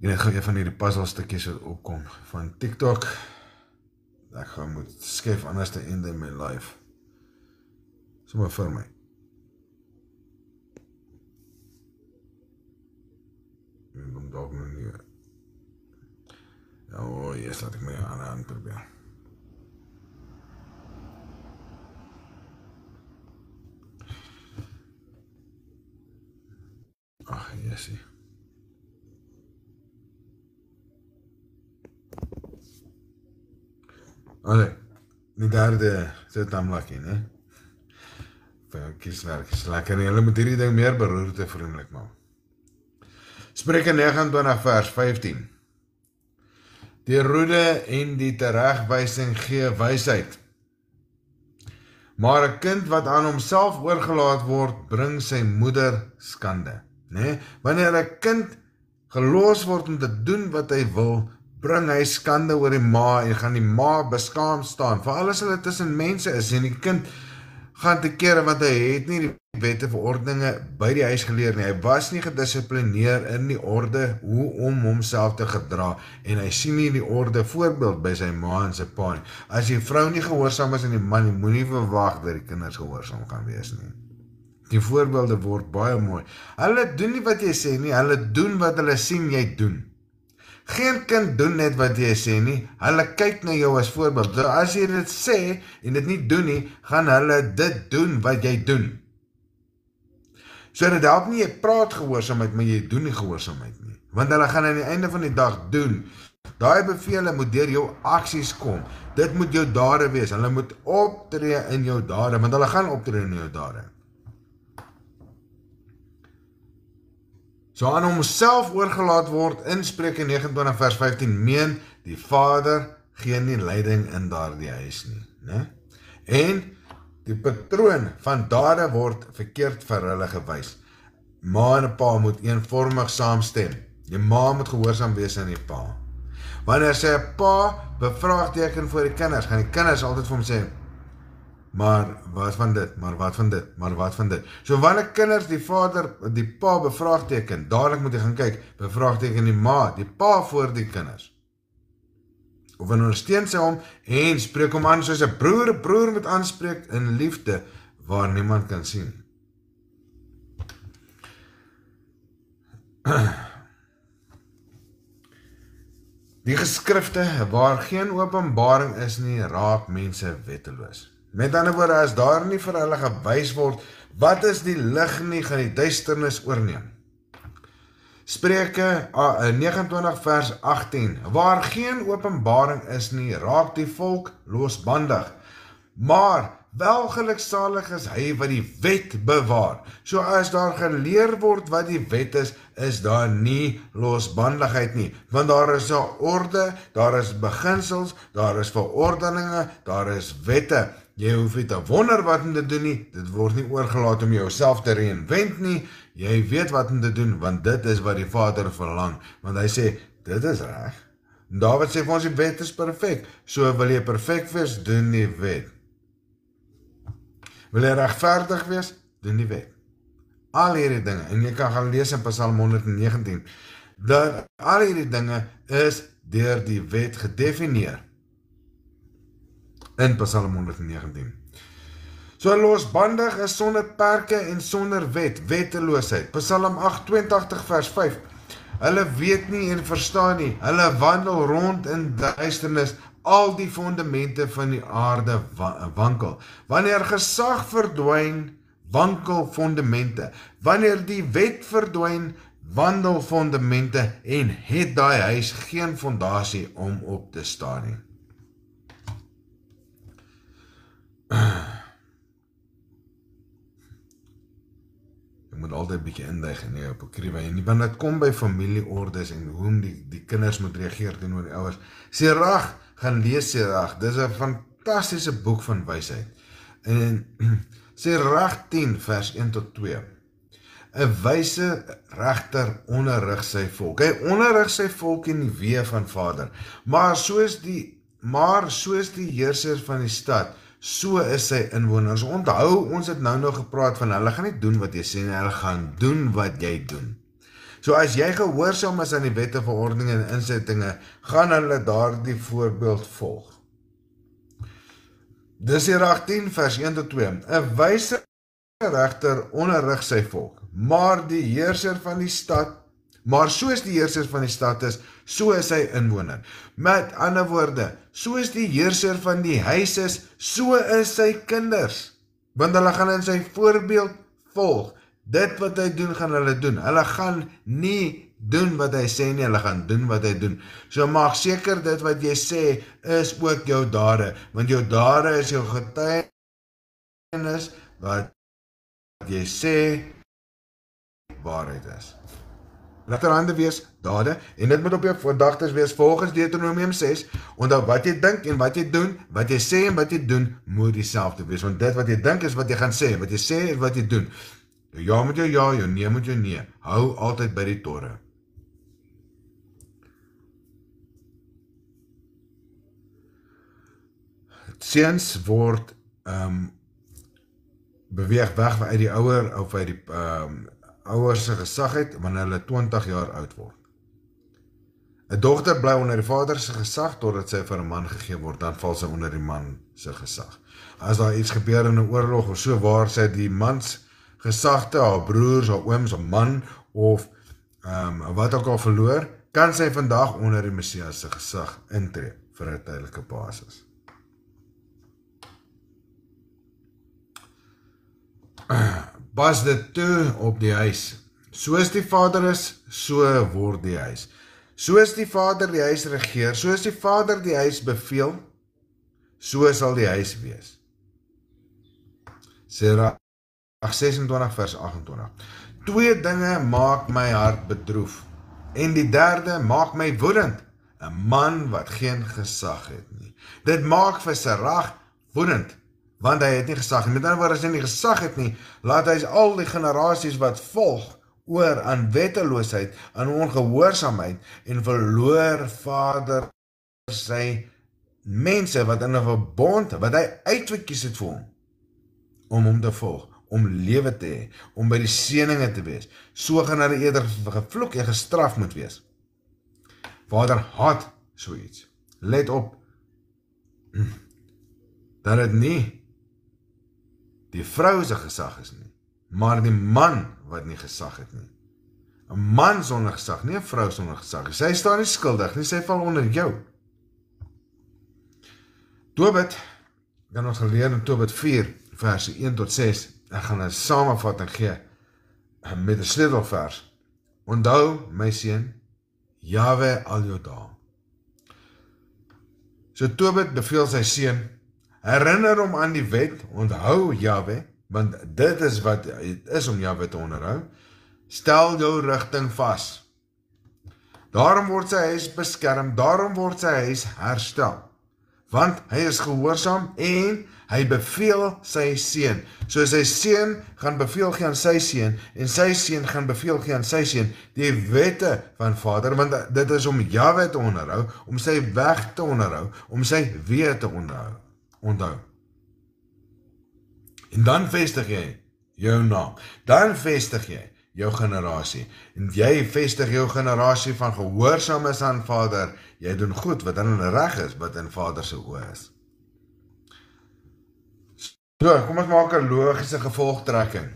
En ek gaan een van hierdie puzzelstukkies wat opkom van TikTok, ek gaan moet skef anders te end in my life. Sommer vir my. En dan dalk nou nie. Ja, yes, laat ek my aan die hand probeer. Ag, yesie. Allee, die derde sit aan lakkie, ne? Vir kieswerk is lekker, en julle moet hierdie ding meer beroerte vriendelik maak. Spreuke 29 vers 15. Die roede en die teregwysing gee wysheid. Maar 'n kind wat aan homself oorgelaat word, bring sy moeder skande. Nee? Wanneer 'n kind gelos word om te doen wat hy wil, bring hy skande oor die ma en gaan die ma beskaamd staan. Veral as hulle tussen mense is en die kind gaan te kere want hy het nie die wette verordeninge by die huis geleer nie. Hy was nie gedissiplineer in die orde hoe om homself te gedra en hy sien nie die orde voorbeeld by sy ma en sy pa nie. As die vrou nie gehoorsaam is en die man, moenie verwag dat die kinders gehoorsaam gaan wees nie. Die voorbeelde word baie mooi. Hulle doen nie wat jy sê nie, hulle doen wat hulle sien jy doen. Geen kind doen net wat jy sê nie, hulle kyk na jou as voorbeeld. So as jy dit sê en dit nie doen nie, gaan hulle dit doen wat jy doen. So dit help nie, jy praat gehoorsaamheid, maar jy doen nie gehoorsaamheid nie. Want hulle gaan aan die einde van die dag doen. Daai bevele moet deur jou aksies kom. Dit moet jou dade wees. Hulle moet optree in jou dade, want hulle gaan optree in jou dade. So aan homself oorgelaat word in Spreuke 29 vers 15 meen die Vader gee nie leiding in daardie huis nie, né? En die patroon van dade word verkeerd vir hulle gewys. Ma en pa moet eenvormig saamstem. Die ma moet gehoorsaam wees aan die pa. Wanneer sy 'n pa bevraagteken vir die kinders, gaan die kinders altyd vir hom sê, Maar wat van dit, maar wat van dit, maar wat van dit. So wanneer kinders die vader, die pa bevraagteken, dadelik moet jy gaan kyk, bevraagteken die ma, die pa voor die kinders. Of ondersteun sy hom en spreek hom aan soos 'n broer moet aanspreek in liefde, waar niemand kan sien. Die geskrifte waar geen openbaring is nie, raak mense wetteloos. Met ander woorde, as daar nie vir hulle gewys word, wat is die lig nie, gaan die duisternis oorneem. Spreuke 29 vers 18, waar geen openbaring is nie, raak die volk losbandig. Maar welgeluksalig is hy wat die wet bewaar. So as daar geleer word wat die wet is daar nie losbandigheid nie. Want daar is 'n orde, daar is beginsels, daar is verordeninge, daar is wette. Jy hoef nie te wonder wat om te doen nie, dit word nie oorgelaat om jouself te reinvent nie. Jy weet wat om te doen, want dit is wat die Vader verlang. Want hy sê, dit is reg. Dawid sê vir ons, die wet is perfek. So wil jy perfek wees, doen die wet. Wil jy regverdig wees, doen die wet. Al hierdie dinge, en jy kan gaan lees in Psalm 119, dat al hierdie dinge is deur die wet gedefinieer. In Psalm 119. So losbandig is sonder perke en sonder wet, wetteloosheid. Psalm 82 vers 5. Hulle weet nie en verstaan nie, hulle wandel rond in duisternis, al die fondamente van die aarde wankel. Wanneer gesag verdwyn, wankel fondamente. Wanneer die wet verdwyn, wandel fondamente en het daai huis geen fondasie om op te staan nie. Ek moet altyd 'n bietjie induig in die apokryfe, en want dit kom by familieordes en hoe om die kinders moet reageer teenoor die ouers. Sirach, gaan lees Sirach, dis 'n fantastiese boek van wysheid. En Sirach 10 vers 1 tot 2. 'n wyse regter onderrig sy volk. Hy onderrig sy volk in die weë van Vader. Maar soos die heerser van die stad, so is sy inwoners. Onthou, ons het nou gepraat van, hulle gaan nie doen wat jy sê nie, hulle gaan doen wat jy doen. So as jy gehoorsaam is aan die wette, verordeninge en insettinge, gaan hulle daardie voorbeeld volg. Dis Sirach 10 vers 1 tot 2. 'n wyse regter onderrig sy volk, maar soos die heerser van die stad is, so is hy inwoner. Met ander woorde, soos die heerser van die huis is, so is sy kinders. Want hulle gaan in sy voorbeeld volg. Dit wat hy doen, gaan hulle doen. Hulle gaan nie doen wat hy sê nie, hulle gaan doen wat hy doen. So maak seker dit wat jy sê, is ook jou dade. Want jou dade is jou getuienis, wat jy sê, waarheid is. Regterhande wees dade, en dit moet op jou gedagtes wees volgens Deuteronomium 6, onthou wat jy dink en wat jy doen, wat jy sê en wat jy doen, moet dieselfde wees, want dit wat jy dink is wat jy gaan sê, wat jy sê en wat jy doen. Jou ja moet jou ja, jou nee moet jou nee, hou altyd by die torre. Seuns word beweeg weg uit die ouer of uit die ouers se gesag uit wanneer hulle 20 jaar oud word. 'n Dogter bly onder die vader se gesag totdat sy vir 'n man gegee word, dan val sy onder die man se gesag. As daar iets gebeur in 'n oorlog of so waar sy die mans gesagte, haar broers, haar ooms, haar man of wat ook al verloor, kan sy vandag onder die Messias se gesag intree vir 'n tydelike basis. Pas dit toe op die huis. Soos die Vader is, so word die huis. Soos die Vader die huis regeer, soos die Vader die huis beveel, so sal die huis wees. Sirach 26 vers 28. 2 dinge maak my hart bedroef, en die derde maak my woedend, 'n man wat geen gesag het nie. Dit maak vir Sirach woedend, want hy het nie gesag nie. Met ander woorde, as hy nie gesag het nie, laat hy al die generasies wat volg oor aan wetteloosheid, aan ongehoorsaamheid, en verloor Vader sy mense wat in 'n verbond, wat hy uitgekies het vir hom, om hom te volg, om lewe te hê, om by die seëninge te wees. So gaan hulle eerder gevloek en gestraf moet wees. Vader haat so iets. Let op, dat dit nie die vrou se gesag is nie, maar die man wat nie gesag het nie. 'n man sonder gesag, nie 'n vrou sonder gesag. Sy staan nie skuldig nie, sy val onder jou. Tobit, kan ons geleer in Tobit 4, verse 1 tot 6, ek gaan 'n samevatting gee met 'n sleutelvers. Onthou, my seun, Jahwe al jou dae. So Tobit beveel sy seun, herinner hom aan die wet, onthou Jahwe, want dit is wat het is om Jahwe te onderhou. Stel jou rigting vas. Daarom word sy huis beskerm, daarom word sy huis herstel. Want hy is gehoorsaam en hy beveel sy seun. So sy seun gaan beveel gee aan sy seun en sy seun gaan beveel gee aan sy seun die wette van Vader, want dit is om Jahwe te onderhou, om sy weg te onderhou, om sy weë te onthou. En dan vestig jy jou naam. Dan vestig jy jou generasie. En jy vestig jou generasie van gehoorsaam is aan Vader. Jy doen goed wat in reg is, wat in Vader se oë is. So, kom ons maak 'n logiese gevolgtrekking.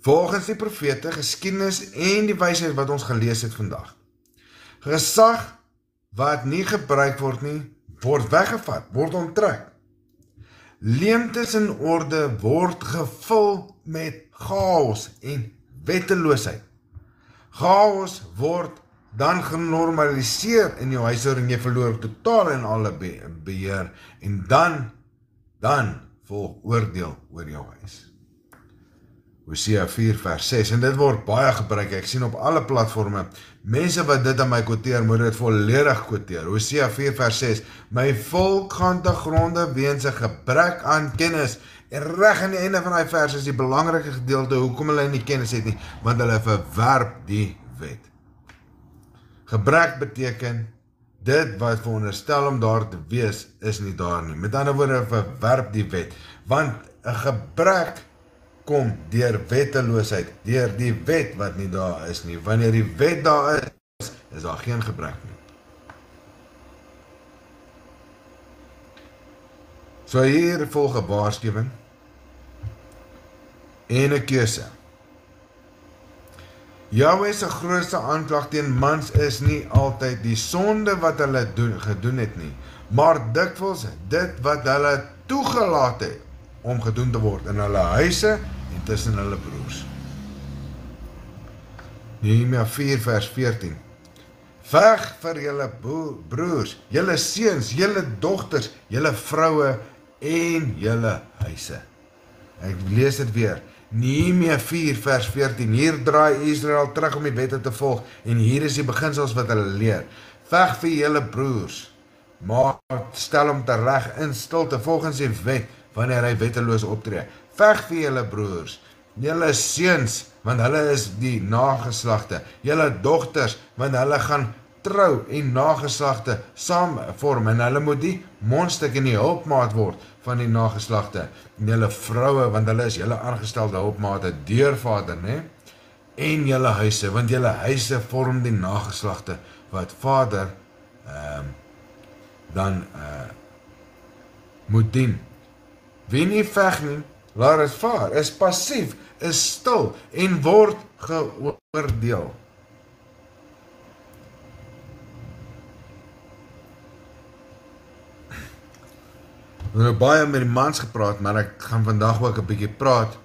Volgens die profete, geskiedenis en die wysheid wat ons gelees het vandag. Gesag wat nie gebruik word nie, word weggevat, word onttrek. Leemtes in orde word gevul met chaos en wetteloosheid. Chaos word dan genormaliseer in jou huishouding, jy verloor totaal en alle beheer en dan volg oordeel oor jou huis. Hosea 4 vers 6 en dit word baie gebruik, ek sien op alle platforme, mense wat dit aan my quoteer, moet dit volledig quoteer. Hosea 4 vers 6, my volk gaan te gronde weens 'n gebrek aan kennis. En reg aan die einde van die vers is die belangrike gedeelte, hoekom hulle nie kennis het nie, want hulle verwerp die wet. Gebrek beteken, dit wat veronderstel om daar te wees, is nie daar nie. Met ander woorde, verwerp die wet, want 'n gebrek kom deur wetteloosheid, deur die wet wat nie daar is nie. Wanneer die wet daar is daar geen gebrek nie. So hier volg 'n waarskuwing en 'n keuse. Jahwe se grootste aanklag teen mans is nie altyd die sonde wat hulle gedoen het nie, maar dikwels dit wat hulle toegelaat het om gedoen te word in hulle huise en tussen hulle broers. Nehemia 4 vers 14. Veg vir julle broers, julle seuns, julle dogters, julle vroue en julle huise. Ek lees dit weer. Nehemia 4 vers 14. Hier draai Israel terug om die wette te volg en hier is die beginsels wat hulle leer. Veg vir julle broers, maar stel hom tereg in stilte volgens die wet wanneer hy wetteloos optree. Veg vir julle broers, julle seuns, want hulle is die nageslagte, julle dogters, want hulle gaan trou en nageslagte saam vorm en hulle moet die mondstuk en die hulpmaat word van die nageslagte. En julle vroue, want hulle is julle aangestelde hulpmate deur Vader, né? En julle huise, want julle huise vorm die nageslagte wat Vader dan moet dien. Wie nie veg nie, laat dit vaar, is passief, is stil en word geoordeel. We het baie met die mans gepraat, maar ek gaan vandag ook 'n bietjie praat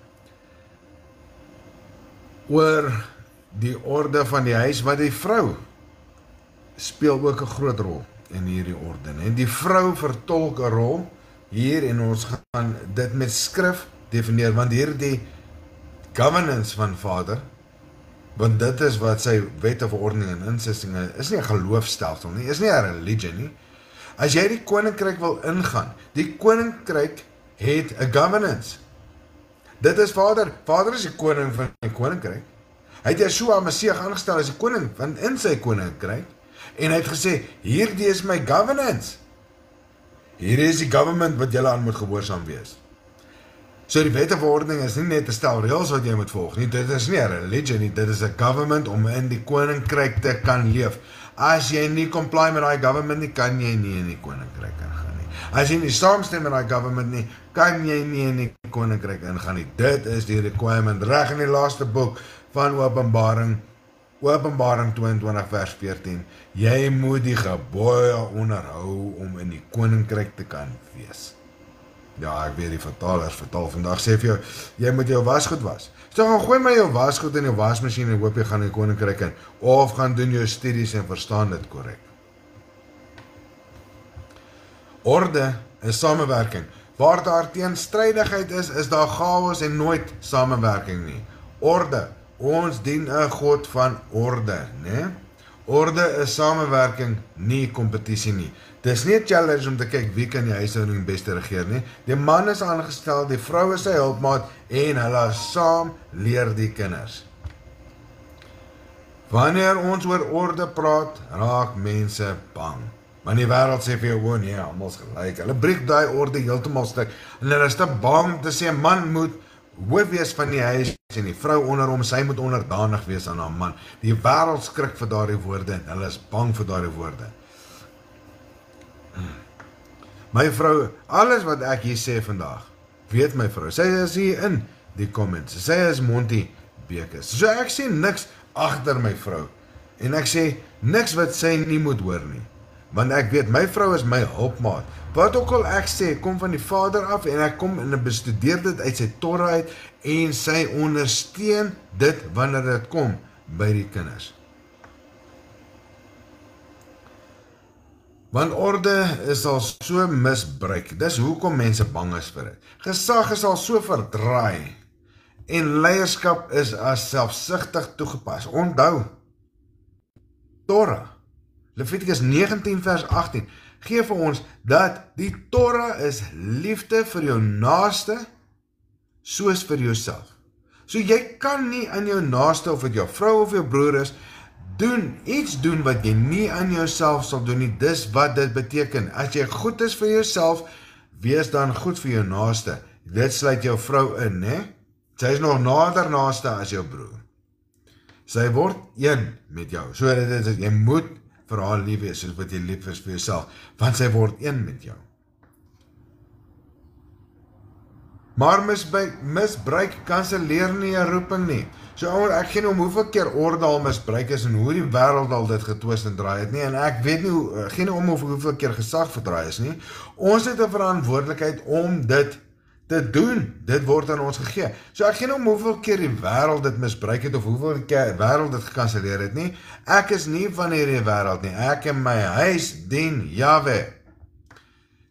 oor die orde van die huis, wat die vrou speel ook 'n groot rol in hierdie orde. En die vrou vertolk 'n rol hier en ons gaan dit met skrif definieer, want hierdie governance van Vader, want dit is wat sy wette, verordeninge en insittinge is nie 'n geloofstelsel nie, is nie 'n religie nie. As jy die koninkryk wil ingaan, die koninkryk het 'n governance. Dit is Vader. Vader is die koning van die koninkryk. Hy het Yeshua Messie aangestel as die koning van in sy koninkryk en hy het gesê, hierdie is my governance. Hier is die government wat julle aan moet gehoorsaam wees. So die wet en verordening is nie net 'n stel reëls wat jy moet volg nie, dit is nie 'n religion nie, dit is 'n government om in die koninkryk te kan leef. As jy nie comply met daai government nie, kan jy nie in die koninkryk ingaan nie. As jy nie saamstem met daai government nie, kan jy nie in die koninkryk ingaan nie. Dit is die requirement reg in die laaste boek van Openbaring 22 vers 14. Jy moet die gebooie onderhou om in die koninkryk te kan wees. Ja, ek weet die vertalers vertaal vandag sê vir jou, jy moet jou wasgoed was. So gaan gooi maar jou wasgoed in jou wasmasjien en hoop jy gaan in die koninkryk in, of gaan doen jou studies en verstaan dit korrek. Orde is samewerking. Waar daar teenstrydigheid is daar chaos en nooit samewerking nie. Orde, ons dien 'n God van orde, né? Orde is samewerking, nie kompetisie nie. Dis nie 'n challenge om te kyk wie kan die huishouding beste regeer nie. Die man is aangestel, die vrou is sy hulpmaat en hulle saam leer die kinders. Wanneer ons oor orde praat, raak mense bang. Want die wêreld sê vir jou, nee, almal is gelyk. Hulle breek daai orde heeltemal stuk. En hulle is te bang om te sê 'n man moet hoof wees van die huis en die vrou onder hom, sy moet onderdanig wees aan haar man. Die wêreld skrik vir daardie woorde en hulle is bang vir daardie woorde. My vrou, alles wat ek hier sê vandag, weet my vrou, sy is hier in die comments, sy is Monty Bekes. So ek sê niks agter my vrou, en ek sê niks wat sy nie moet hoor nie, want ek weet, my vrou is my hulpmaat. Wat ook al ek sê, kom van die Vader af, en ek kom en bestudeer dit uit sy Torah uit, en sy ondersteun dit wanneer dit kom by die kinders. Want orde is al so misbruik, dis hoekom mense bang is vir dit. Gesag is al so verdraai, en leierskap is as selfsugtig toegepas. Onthou, Torah, Levitikus 19 vers 18, gee vir ons dat die Torah is liefde vir jou naaste, soos vir jouself. So jy kan nie aan jou naaste, of dit jou vrou of jou broer is, iets doen wat jy nie aan jouself sal doen nie. Dis wat dit beteken. As jy goed is vir jouself, wees dan goed vir jou naaste. Dit sluit jou vrou in, né? Sy is nog nader naaste as jou broer. Sy word een met jou. So dit is, jy moet vir haar lief wees, soos wat jy lief is vir jouself, want sy word een met jou. Maar misbruik kanselleer nie 'n roeping nie. So ek gee nie om hoeveel keer orde al misbruik is en hoe die wêreld al dit getwist en draai het nie, en ek weet nie, gee nie om hoeveel keer gesag verdraai is nie. Ons het 'n verantwoordelikheid om dit te doen. Dit word aan ons gegee. So ek gee nie om hoeveel keer die wêreld dit misbruik het of hoeveel keer die wêreld dit gekanselleer het nie. Ek is nie van hierdie wêreld nie. Ek en my huis dien Jahwe.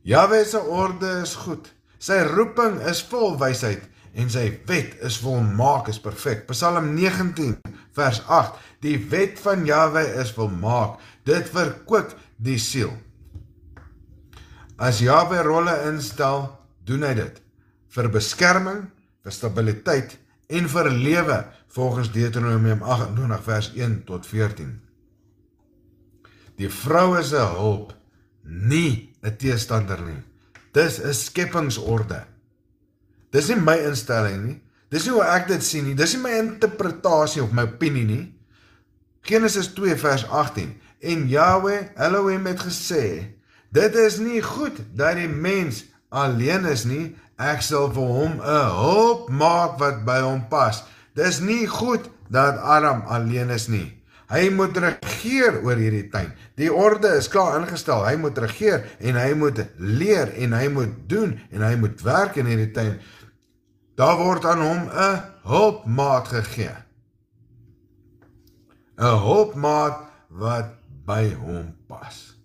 Jahwe se orde is goed. Sy roeping is vol wysheid en sy wet is volmaak, is perfek. Psalm 19 vers 8. Die wet van Jahwe is volmaak. Dit verkoop die siel. As Jahwe rolle instel, doen hy dit vir beskerming, vir stabiliteit en vir lewe, volgens Deuteronomium 28 vers 1 tot 14. Die vrou is 'n hulp, nie 'n teestander nie. Dis 'n skepingsorde. Dis nie my instelling nie. Dis nie hoe ek dit sien nie. Dis nie my interpretasie of my opinie nie. Genesis 2 vers 18. En Yahweh Elohim het gesê, dit is nie goed dat die mens alleen is nie. Ek sal vir hom 'n hulp maak wat by hom pas. Dis nie goed dat Adam alleen is nie. Hy moet regeer oor hierdie tuin. Die orde is klaar ingestel. Hy moet regeer en hy moet leer en hy moet doen en hy moet werk in hierdie tuin. Daar word aan hom 'n hulpmaat gegee. 'n Hulpmaat wat by hom pas.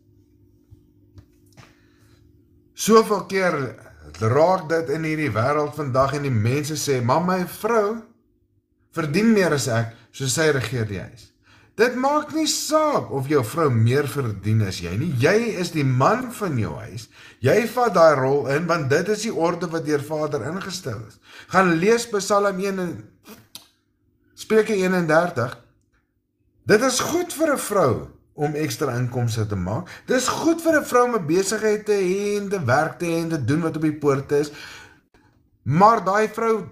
Soveel keer raak dit in hierdie wêreld vandag en die mense sê, maar my vrou verdien meer as ek, so sy regeer die huis. Dit maak nie saak of jou vrou meer verdien as jy nie. Jy is die man van jou huis. Jy vat daai rol in, want dit is die orde wat deur Vader ingestel is. Gaan lees Psalm 1 en Spreuke 31. Dit is goed vir 'n vrou om ekstra inkomste te maak. Dit is goed vir 'n vrou om 'n besigheid te hê en te werk te hê en te doen wat op die poorte is. Maar daai vrou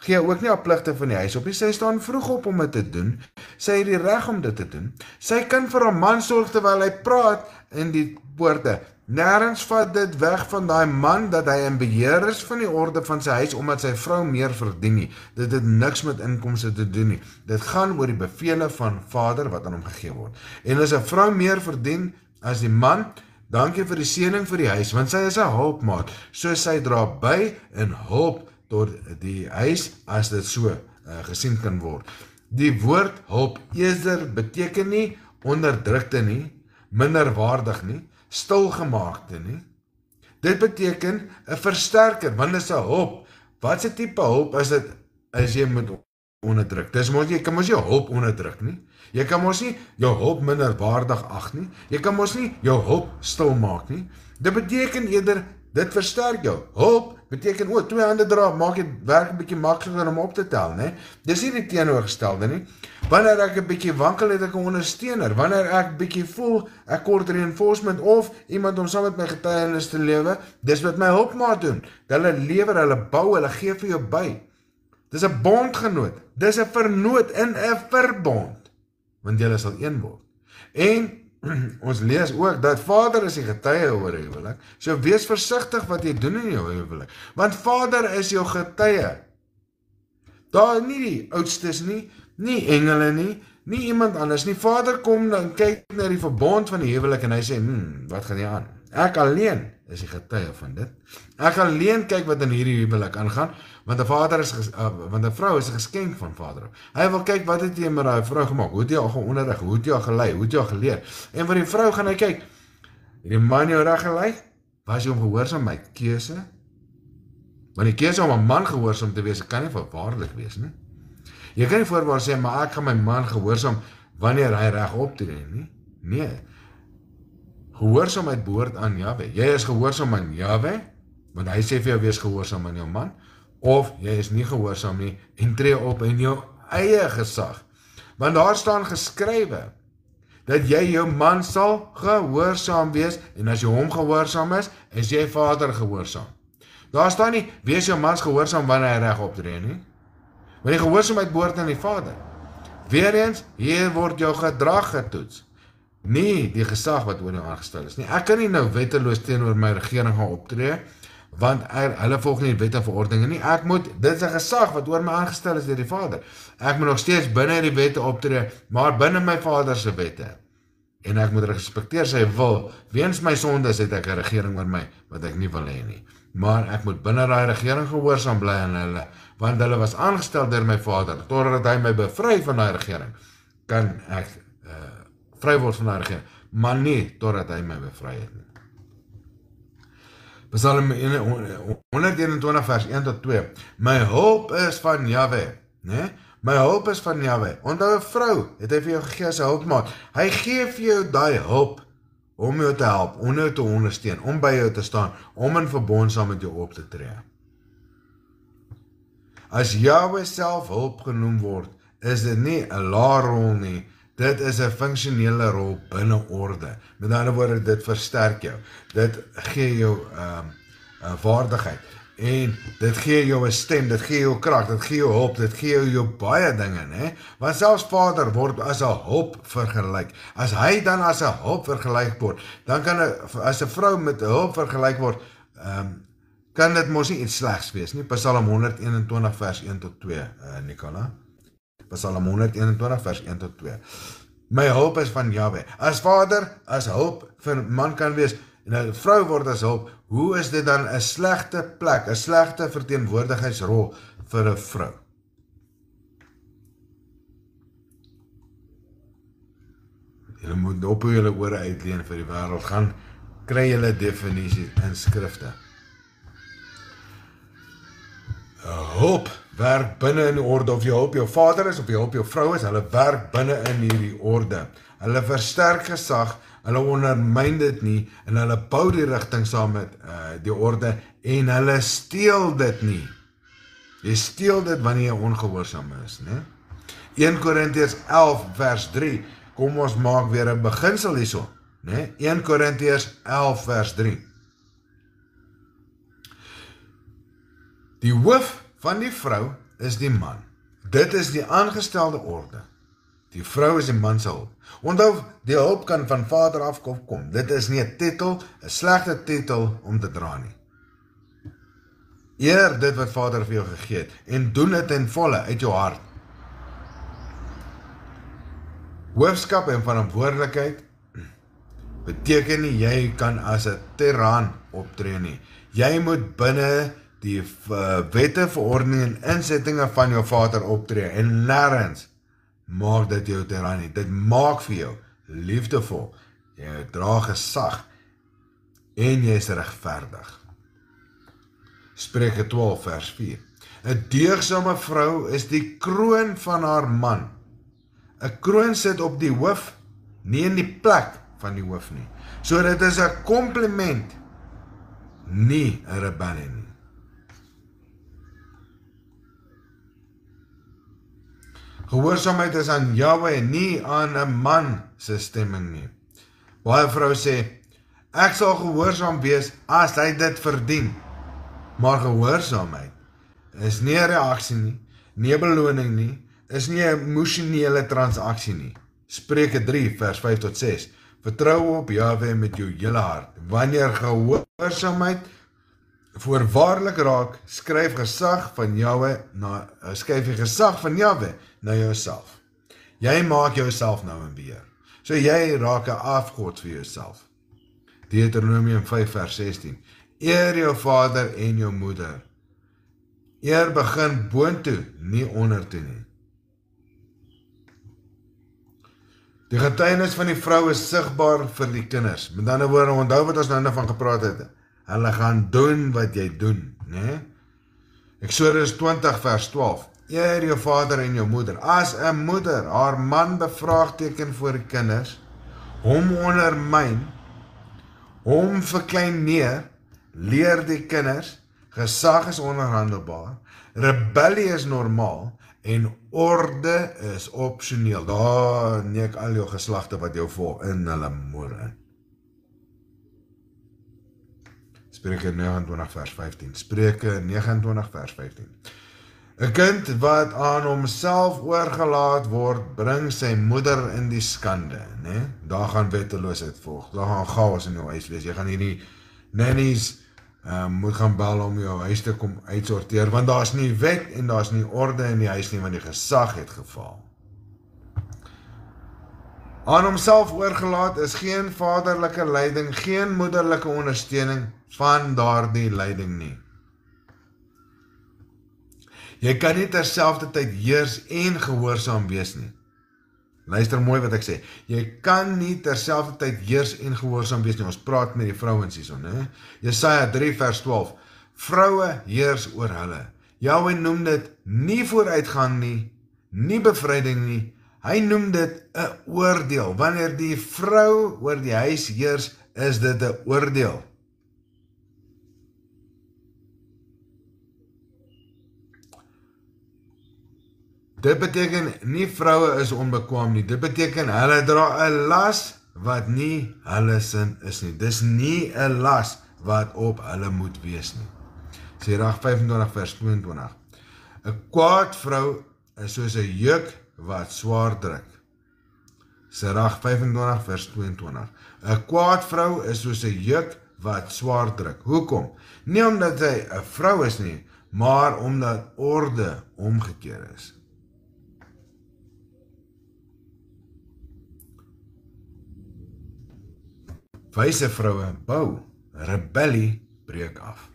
gee ook nie haar pligte van die huis op nie. Sy staan vroeg op om dit te doen. Sy het die reg om dit te doen. Sy kan vir haar man sorg terwyl hy praat in die poorte. Nêrens vat dit weg van daai man dat hy in beheer is van die orde van sy huis omdat sy vrou meer verdien nie. Dit het niks met inkomste te doen nie. Dit gaan oor die bevele van Vader wat aan hom gegee word. En as 'n vrou meer verdien as die man, dankie vir die seëning vir die huis, want sy is 'n hulpmaat. So sy dra by en hulp tot die huis as dit so gesien kan word. Die woord hulp ezer beteken nie onderdrukte nie, minderwaardig nie, stilgemaakte nie. Dit beteken 'n versterker, want dit is 'n hulp. Wat se tipe hulp is dit as jy moet onderdruk? Dis mos jy kan mos jou hulp onderdruk nie. Jy kan mos nie jou hulp minderwaardig ag nie. Jy kan mos nie jou hulp stil maak nie. Dit beteken eerder dit versterk jou. Hulp beteken twee hande dra, maak dit werk 'n bietjie makliker om op te tel, né? Dis nie die teenoorgestelde nie. Wanneer ek 'n bietjie wankel, het ek 'n ondersteuner. Wanneer ek bietjie voel ek kort reinforcement of iemand om saam met my getuienis te lewe, dis wat my hulpmaat doen. Hulle lewer, hulle bou, hulle gee vir jou by. Dis 'n bondgenoot. Dis 'n vernoot in 'n verbond, want julle sal een word. En ons lees ook dat Vader is die getuie oor die huwelik. So wees versigtig wat jy doen in jou huwelik, want Vader is jou getuie. Daar nie die oudstes nie, nie engele nie iemand anders nie. Vader kom dan kyk na die verbond van die huwelik en hy sê, wat gaan hier aan? Ek alleen is die getuie van dit. Ek alleen kyk wat in hierdie huwelik aangaan, want 'n vrou is 'n geskenk van Vader. Hy wil kyk wat het jy met daai vrou gemaak? Hoe het jy haar geonderrig? Hoe het jy haar gelei? Hoe het jy haar geleer? En vir die vrou gaan hy kyk, het die man jou reg gelei? Was jy hom gehoorsaam my keuse? Want die keuse om 'n man gehoorsaam te wees, kan nie verwaarlik wees nie. Jy kan nie voorwaar sê, maar ek gaan my man gehoorsaam wanneer hy reg optree nie. Nee. Gehoorsaamheid behoort aan Jahwe. Jy is gehoorsaam aan Jahwe, want hy sê vir jou wees gehoorsaam aan jou man, of jy is nie gehoorsaam nie en tree op in jou eie gesag. Want daar staan geskrywe dat jy jou man sal gehoorsaam wees en as jy hom gehoorsaam is jy Vader gehoorsaam. Daar staan nie wees jou mans gehoorsaam wanneer hy reg optree nie. Want die gehoorsaamheid behoort aan die Vader. Weereens, hier word jou gedrag getoets. Nie die gesag wat oor jou aangestel is nie. Ek kan nie nou wetteloos teenoor my regering gaan optree, want hulle volg nie wet en verordeninge nie. Dit is 'n gesag wat oor my aangestel is deur die Vader. Ek moet nog steeds binne die wette optree, maar binne my Vader se wette. En ek moet respekteer sy wil. Weens my sondes het ek 'n regering oor my wat ek nie wil hê nie. Maar ek moet binne daai regering gehoorsaam bly aan hulle, want hulle was aangestel deur my Vader, totdat hy my bevry van daai regering. Kan ek vry word van daai regering, maar nie totdat hy my bevry het nie. Psalm 121 vers 1 tot 2. My hulp is van Jahwe, né? My hulp is van Jahwe. Onthou 'n vrou het hy vir jou gegee as 'n hulpmaat. Hy gee vir jou daai hulp om jou te help, om jou te ondersteun, om by jou te staan, om in verbond saam met jou op te tree. As Jahwe self hulp genoem word, is dit nie 'n lae rol nie. Dit is 'n funksionele rol binne orde. Met ander woorde, dit versterk jou. Dit gee jou vaardigheid. En dit gee jou 'n stem, dit gee jou krag, dit gee jou hulp, dit gee jou baie dinge, né? Want selfs Vader word as 'n hulp vergelyk. As hy dan as 'n hulp vergelyk word, dan kan as 'n vrou met 'n hulp vergelyk word, kan dit mos nie iets slegs wees nie. Psalm 121 vers 1 tot 2, Nicola. Psalm 121 vers 1 tot 2. My hulp is van Jahwe. As Vader as hulp vir man kan wees, en 'n vrou word as hulp, hoe is dit dan 'n slegte plek, 'n slegte verteenwoordigheidsrol vir 'n vrou? Julle moet op julle ore uitleen vir die wêreld gaan, kry julle definisie in skrifte. Hulp werk binne in die orde, of jy hulp jou vader is, of jy hulp jou vrou is, hulle werk binne in hierdie orde. Hulle versterk gesag, hulle ondermyn dit nie, en hulle bou die rigting saam met die orde, en hulle steel dit nie. Jy steel dit wanneer jy ongehoorsaam is, né? 1 Korintiërs 11 vers 3, kom ons maak weer 'n beginsel hierso, né? 1 Korintiërs 11 vers 3. Die hoof van die vrou is die man. Dit is die aangestelde orde. Die vrou is die man se hulp. Onthou, die hulp kan van vader af kom. Dit is nie 'n titel, 'n slegte titel om te dra nie. Eer dit wat vader vir jou gegee het en doen dit in volle uit jou hart. Hoofskap en verantwoordelikheid beteken nie jy kan as 'n tiran optree nie. Jy moet binne die wette, verordeninge en insettinge van jou vader optree en nêrens maak dit jou tiran nie. Dit maak vir jou liefdevol. Jy dra gesag en jy is regverdig. Spreuke 12 vers 4. 'n Deugdsame vrou is die kroon van haar man. 'n Kroon sit op die hoof, nie in die plek van die hoof nie. So dit is 'n kompliment, nie 'n rebellie nie. Gehoorsaamheid is aan Jahwe en nie aan 'n man se stemming nie. Baie vroue sê, ek sal gehoorsaam wees as hy dit verdien. Maar gehoorsaamheid is nie 'n reaksie nie, nie 'n beloning nie, is nie 'n emosionele transaksie nie. Spreuke 3 vers 5 tot 6. Vertrou op Jahwe met jou hele hart. Wanneer gehoorsaamheid voorwaarlik raak, skryf jy gesag van Jahwe na jouself. Jy maak jouself nou in beheer. So jy raak 'n afgod vir jouself. Deuteronomium 5 vers 16. Eer jou vader en jou moeder. Eer begin boontoe, nie ondertoe nie. Die getuienis van die vrou is sigbaar vir die kinders. Met ander woorde, onthou wat ons nou van gepraat het. Hulle gaan doen wat jy doen, né? Eksodus 20 vers 12. Eer jou vader en jou moeder. As 'n moeder haar man bevraagteken voor die kinders, hom ondermyn, hom verklein neer, leer die kinders, gesag is onverhandelbaar, rebellie is normaal en orde is opsioneel. Daar neek al jou geslagte wat jou volg in hulle moeder in. Spreuke 29 vers 15. Spreuke 29 vers 15. 'n Kind wat aan homself oorgelaat word, bring sy moeder in die skande, né? Daar gaan wetteloosheid volg. Daar gaan chaos in jou huis wees. Jy gaan hierdie nannies moet gaan bel om jou huis te kom uitsorteer, want daar's nie wet en daar's nie orde in die huis nie, want die gesag het geval. Aan homself oorgelaat is geen vaderlike leiding, geen moederlike ondersteuning van daardie leiding nie. Jy kan nie terselfdertyd heers en gehoorsaam wees nie. Luister mooi wat ek sê. Jy kan nie terselfdertyd heers en gehoorsaam wees nie. Ons praat met die vrouens hierson, né? Jesaja 3 vers 12. Vroue heers oor hulle. Jahwe noem dit nie vooruitgang nie, nie bevryding nie. Hy noem dit 'n oordeel. Wanneer die vrou oor die huis heers, is dit 'n oordeel. Dit beteken nie vroue is onbekwaam nie. Dit beteken hulle dra 'n las wat nie hulle sin is nie. Dis nie 'n las wat op hulle moet wees nie. Sirach 25 vers 22. 'n Kwaad vrou is soos 'n juk wat swaar druk. Sirach 25 vers 22. 'n Kwaad vrou is soos 'n juk wat swaar druk. Hoekom? Nie omdat sy 'n vrou is nie, maar omdat orde omgekeer is. Wyse vroue bou, rebellie breek af.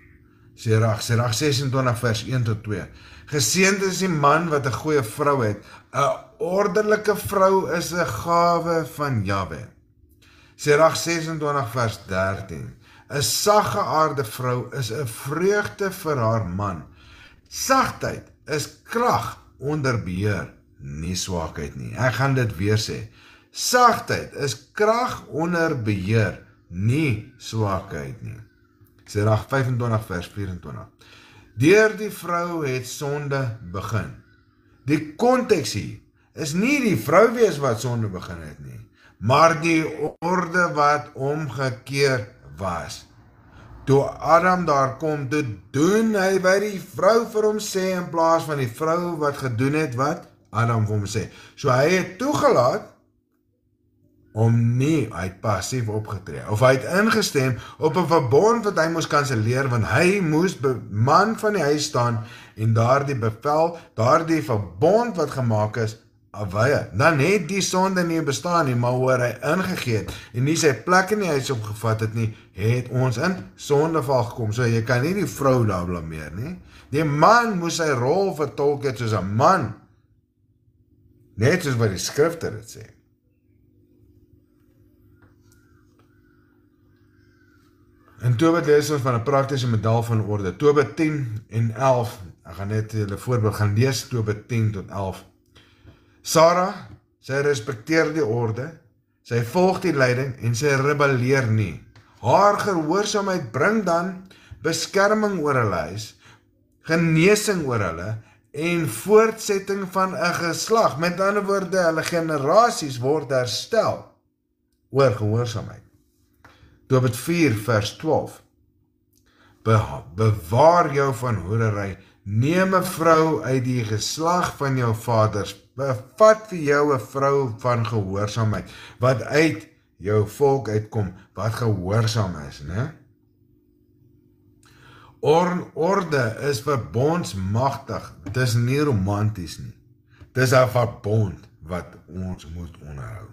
Sirach 26 vers 1 tot 2. Geseënd is die man wat 'n goeie vrou het. 'n Ordelike vrou is 'n gawe van Jahwe. Sirach 26 vers 13. 'n Saggeaarde vrou is 'n vreugde vir haar man. Sagtheid is krag onder beheer, nie swakheid nie. Ek gaan dit weer sê. Sagtheid is krag onder beheer, nie swakheid nie. Sirach 25 vers 24. Deur die vrou het sonde begin. Die konteks hier is nie die vrou wees wat sonde begin het nie, maar die orde wat omgekeer was. Toe Adam daar kom, toe doen hy wat die vrou vir hom sê, in plaas van die vrou wat gedoen het wat Adam vir hom sê. So hy het toegelaat om nie, hy het passief opgetree, of hy het ingestem op 'n verbond wat hy moes kanselleer, want hy moes man van die huis staan en daardie bevel, daardie verbond wat gemaak is, afwye. Dan het die sonde nie bestaan nie, maar hoor hy ingegee het en nie sy plek in die huis opgevat het nie, het ons in sondeval gekom. So jy kan nie die vrou daar blameer nie. Die man moes sy rol vertolk het soos 'n man. Net soos wat die skrifte dit sê. In Tobit lees ons van 'n praktiese model van orde. Tobit 10 en 11, ek gaan net julle voorbeeld gaan lees, Tobit 10 tot 11. Sarah, sy respekteer die orde, sy volg die leiding en sy rebelleer nie. Haar gehoorsaamheid bring dan beskerming oor hulle huis, genesing oor hulle en voortsetting van 'n geslag. Met ander woorde, hulle generasies word herstel oor gehoorsaamheid. Tobit 4 vers 12. Bewaar jou van hoerery, neem 'n vrou uit die geslag van jou vaders, bevat vir jou 'n vrou van gehoorsaamheid, wat uit jou volk uitkom, wat gehoorsaam is, né? Orde is verbondsmagtig, dit is nie romanties nie. Dit is 'n verbond wat ons moet onderhou.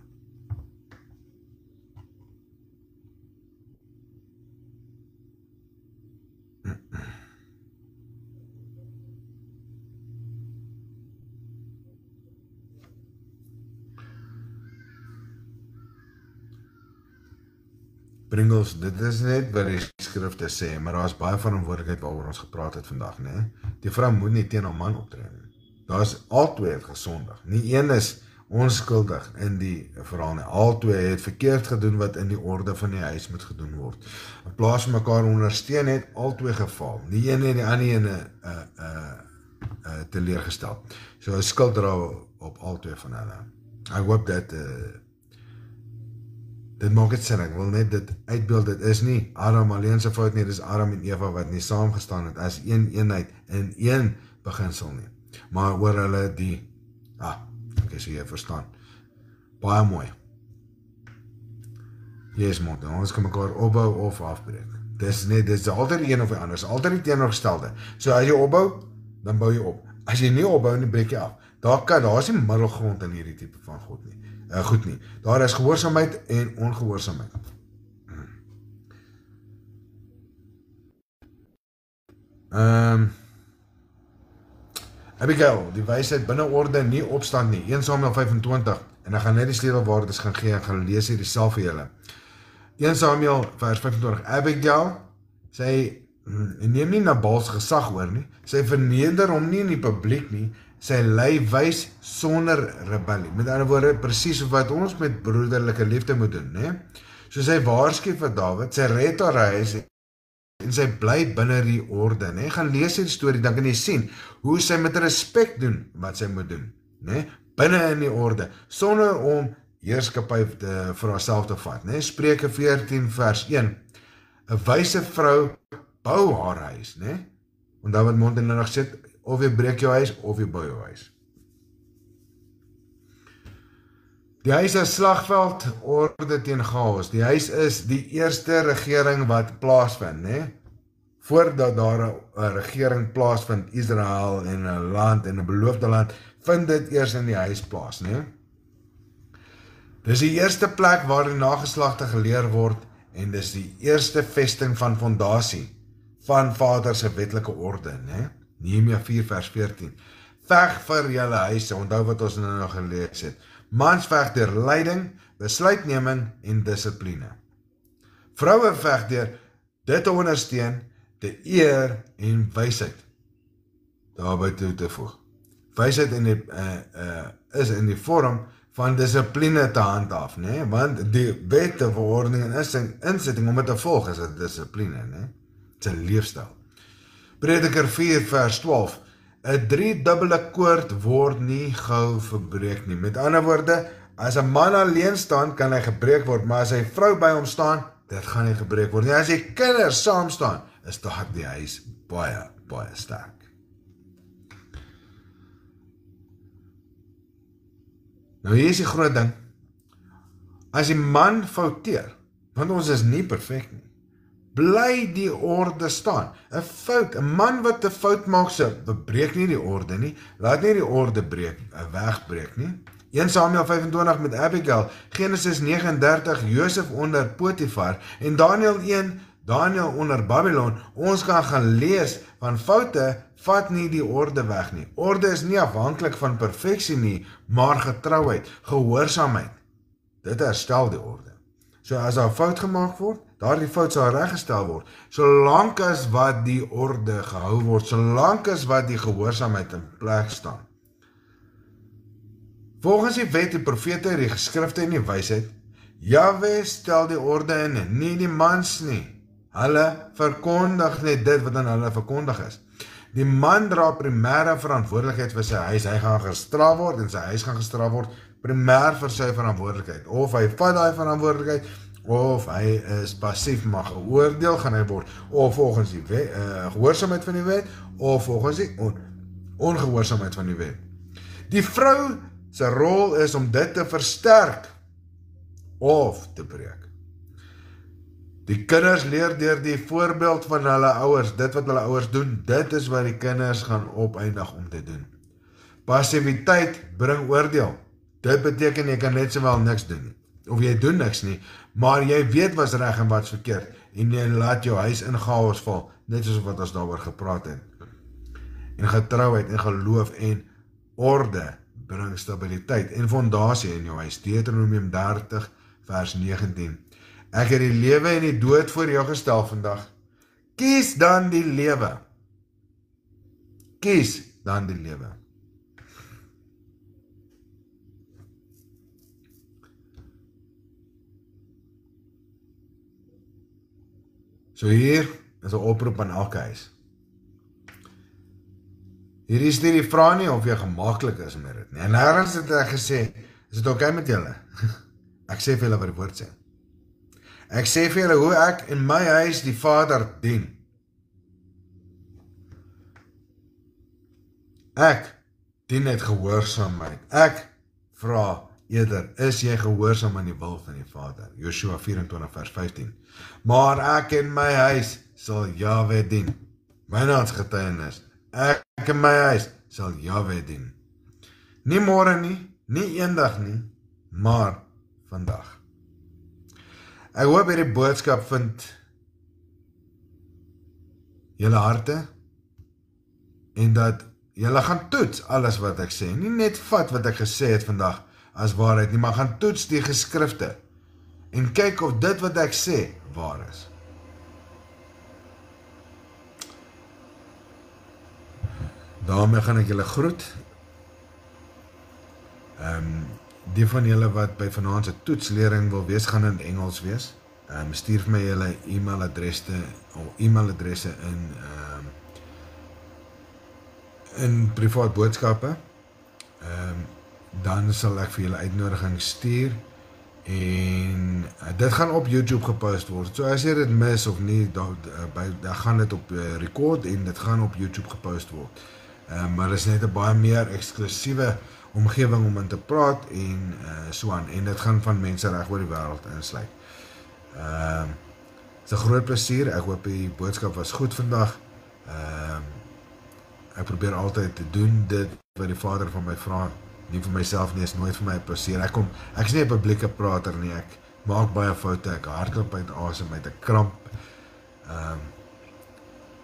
Pringles, dit is net wat die skrifte sê, maar daar is baie verantwoordelikheid waaroor ons gepraat het vandag, né? Die vrou moet nie teen haar man optree nie. Daar is albei het gesondig. Nie een is onskuldig in die verhaal nie. Albei het verkeerd gedoen wat in die orde van die huis moet gedoen word. In plaas van mekaar ondersteun het albei geval. Die een en die ander ene teleurgestel. So 'n skuldra op albei van hulle. Ek hoop dat dit maak dit sin, ek wil net dit uitbeeld, dit is nie Adam alleen se fout nie, dit is Adam en Eva wat nie saamgestaan het as een eenheid in een beginsel nie. Maar oor hulle die, okay, so jy verstaan. Baie mooi. Yes, man, ons kan mekaar opbou of afbreek. Dit is altyd een of die ander, is altyd die teenoorgestelde. So as jy opbou, dan bou jy op. As jy nie opbou nie, breek jy af. Daar is nie middelgrond in hierdie tipe van God nie. Goed nie. Daar is gehoorsaamheid en ongehoorsaamheid. Abigail, die wysheid binne orde, nie opstand nie. 1 Samuel 25, en ek gaan net die sleutelwoorde gaan gee, ek gaan lees hier self vir julle. 1 Samuel vers 25, Abigail, sy neem nie Nabal se gesag oor nie, sy verneder hom nie in die publiek nie, sy lei wys sonder rebellie. Met ander woorde, presies wat ons met broederlike liefde moet doen, né? So sy waarsku vir Dawid, sy red haar huis en sy bly binne die orde, né? Gaan lees die storie, dan kan jy sien hoe sy met respek doen wat sy moet doen, né? Binne in die orde, sonder om heerskappy vir haarself te vat, né? Spreuke 14 vers 1. 'n wyse vrou bou haar huis, né? Onthou wat mond en lig sê, of jy breek jou huis, of jy bou jou huis. Die huis is slagveld, orde teen chaos. Die huis is die eerste regering wat plaasvind, né? Voordat daar 'n regering plaasvind, Israel en 'n land en 'n beloofde land, vind dit eers in die huis plaas, né? Dis die eerste plek waar die nageslagte geleer word, en dis die eerste vesting van fondasie van Vader se wetlike orde, né? Nehemia 4 vers 14. Veg vir julle huise, onthou wat ons nou gelees het. Mans veg deur leiding, besluitneming en dissipline. Vroue veg deur dit te ondersteun, te eer en wysheid daarby toe te voeg. Wysheid is in die vorm van dissipline te handhaaf, né? Want die wette, verordening en insetting om dit te volg is 'n dissipline, né? Dit is 'n leefstyl. Prediker 4 vers 12. 'n driedubbele koord word nie gou verbreek nie. Met ander woorde, as 'n man alleen staan, kan hy gebreek word, maar as hy vrou by hom staan, dit gaan nie gebreek word nie. As die kinders saam staan, is daardie huis baie, baie sterk. Nou hier is die groot ding. As die man fouteer, want ons is nie perfek nie, bly die orde staan. 'n man wat 'n fout maak, breek nie die orde nie, laat nie die orde wegbreek nie. 1 Samuel 25 met Abigail, Genesis 39, Josef onder Potifar en Daniel 1, Daniel onder Babylon. Ons kan gaan lees van foute, vat nie die orde weg nie. Orde is nie afhanklik van perfeksie nie, maar getrouheid, gehoorsaamheid. Dit herstel die orde. So as daar 'n fout gemaak word, daardie fout sal reggestel word, solank as wat die orde gehou word, solank as wat die gehoorsaamheid in plek staan. Volgens die wet, die profete, die geskrifte en die wysheid, Jahwe stel die orde in, nie die mans nie. Hulle verkondig net dit wat aan hulle verkondig is. Die man dra primêre verantwoordelikheid vir sy huis. Hy gaan gestraf word en sy huis gaan gestraf word primêr vir sy verantwoordelikheid. Of hy vat daai verantwoordelikheid, of hy is passief, mag geoordeel gaan hy word, of volgens die wet, gehoorsaamheid van die wet, of volgens die ongehoorsaamheid van die wet. Die vrou se rol is om dit te versterk of te breek. Die kinders leer deur die voorbeeld van hulle ouers, dit wat hulle ouers doen, dit is wat die kinders gaan opeindig om te doen. Passiwiteit bring oordeel. Dit beteken jy kan net sowel niks doen nie. Of jy doen niks nie, maar jy weet wat's reg en wat's verkeerd, en jy laat jou huis in chaos val, net soos wat ons daaroor gepraat het. En getrouheid en geloof en orde bring stabiliteit en fondasie in jou huis. Deuteronomium 30 vers 19. Ek het die lewe en die dood voor jou gestel vandag. Kies dan die lewe. Kies dan die lewe. So hier is 'n oproep aan elke huis. Hier is nie die vraag nie of jy gemaklik is met dit nie. En nêrens het ek gesê, is dit oké met julle? Ek sê vir julle wat die woord sê. Ek sê vir julle hoe ek in my huis die Vader dien. Ek dien net gehoorsaamheid. Ek vra eerder, is jy gehoorsaam aan die wil van die Vader? Joshua 24 vers 15. Maar ek in my huis sal Jahwe dien. My getuienis. Ek in my huis sal Jahwe dien. Nie môre nie, nie eendag nie, maar vandag. Ek hoop hierdie boodskap vind julle harte en dat julle gaan toets alles wat ek sê. Nie net vat wat ek gesê het vandag as waarheid nie, maar gaan toets die geskrifte en kyk of dit wat ek sê waar is. Daarmee gaan ek julle groet. Die van julle wat by vanaand se toetslering wil wees, gaan in Engels wees. Stuur vir my julle e-mailadresse in privaat boodskappe. Dan sal ek vir julle uitnodiging stuur en dit gaan op YouTube gepost word. So as jy dit mis of nie, dan gaan dit op record en dit gaan op YouTube gepost word. Maar dit is net 'n baie meer eksklusiewe omgewing om in te praat en so aan. En dit gaan van mense reg oor die wêreld insluit. Dit is 'n groot plesier. Ek hoop die boodskap was goed vandag. Ek probeer altyd te doen dit wat die Vader van my vra. Nie vir myself nie, is nooit vir my 'n plesier. Ek is nie 'n publieke prater nie. Ek maak baie foute. Ek hardloop uit asem uit 'n kramp.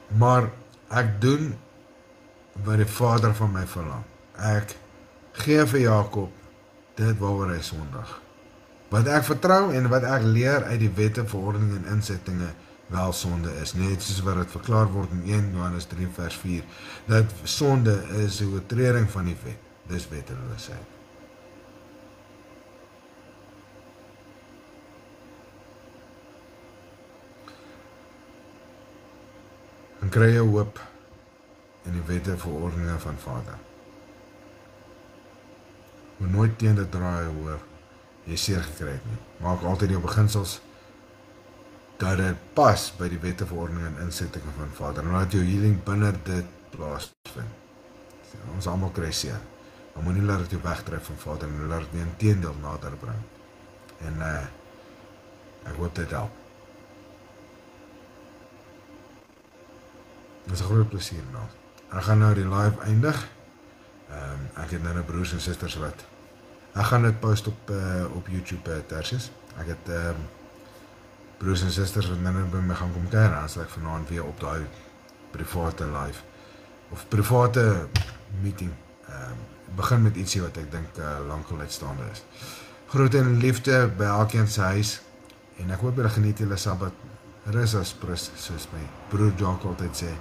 Maar ek doen wat die Vader van my verlang. Ek gee vir Jakob dit waaroor hy sondig. Wat ek vertrou en wat ek leer uit die wette, verordeninge en insettinge wel sonde is. Net soos wat dit verklaar word in 1 Johannes 3 vers 4. Dat sonde is 'n oortreding van die wet. Dis wetteloosheid. En kry jy hoop in die wette verordeninge van Vader. Moet nooit teen dit draai hoor jy seer gekry het nie. Maak altyd jou beginsels dat dit pas by die wette, verordeninge en insettinge van Vader, en laat jou healing binne dit plaasvind. Ons almal kry seer, maar moenie laat dit jou wegdryf van Vader, en laat dit nie inteendeel nader bring. En ek hoop dit help. Dit is 'n groot plesier nou. Ek gaan nou die live eindig. Ek het nou broers en susters wat. Ek gaan dit post op YouTube, Tertius. Ek het broers en susters wat nou by my gaan kom kuier, en sal ek vanaand weer op daai private live of private meeting begin met ietsie wat ek dink lankal uitstaande is. Groete en liefde by elkeen se huis, en ek hoop julle geniet julle Sabbat rus as prus, soos my broer Jacques altyd sê.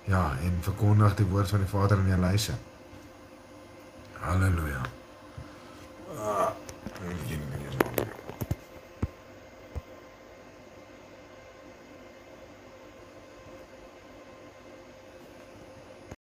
Ja, en verkondig die woord van die Vader in julle huise. Halleluja.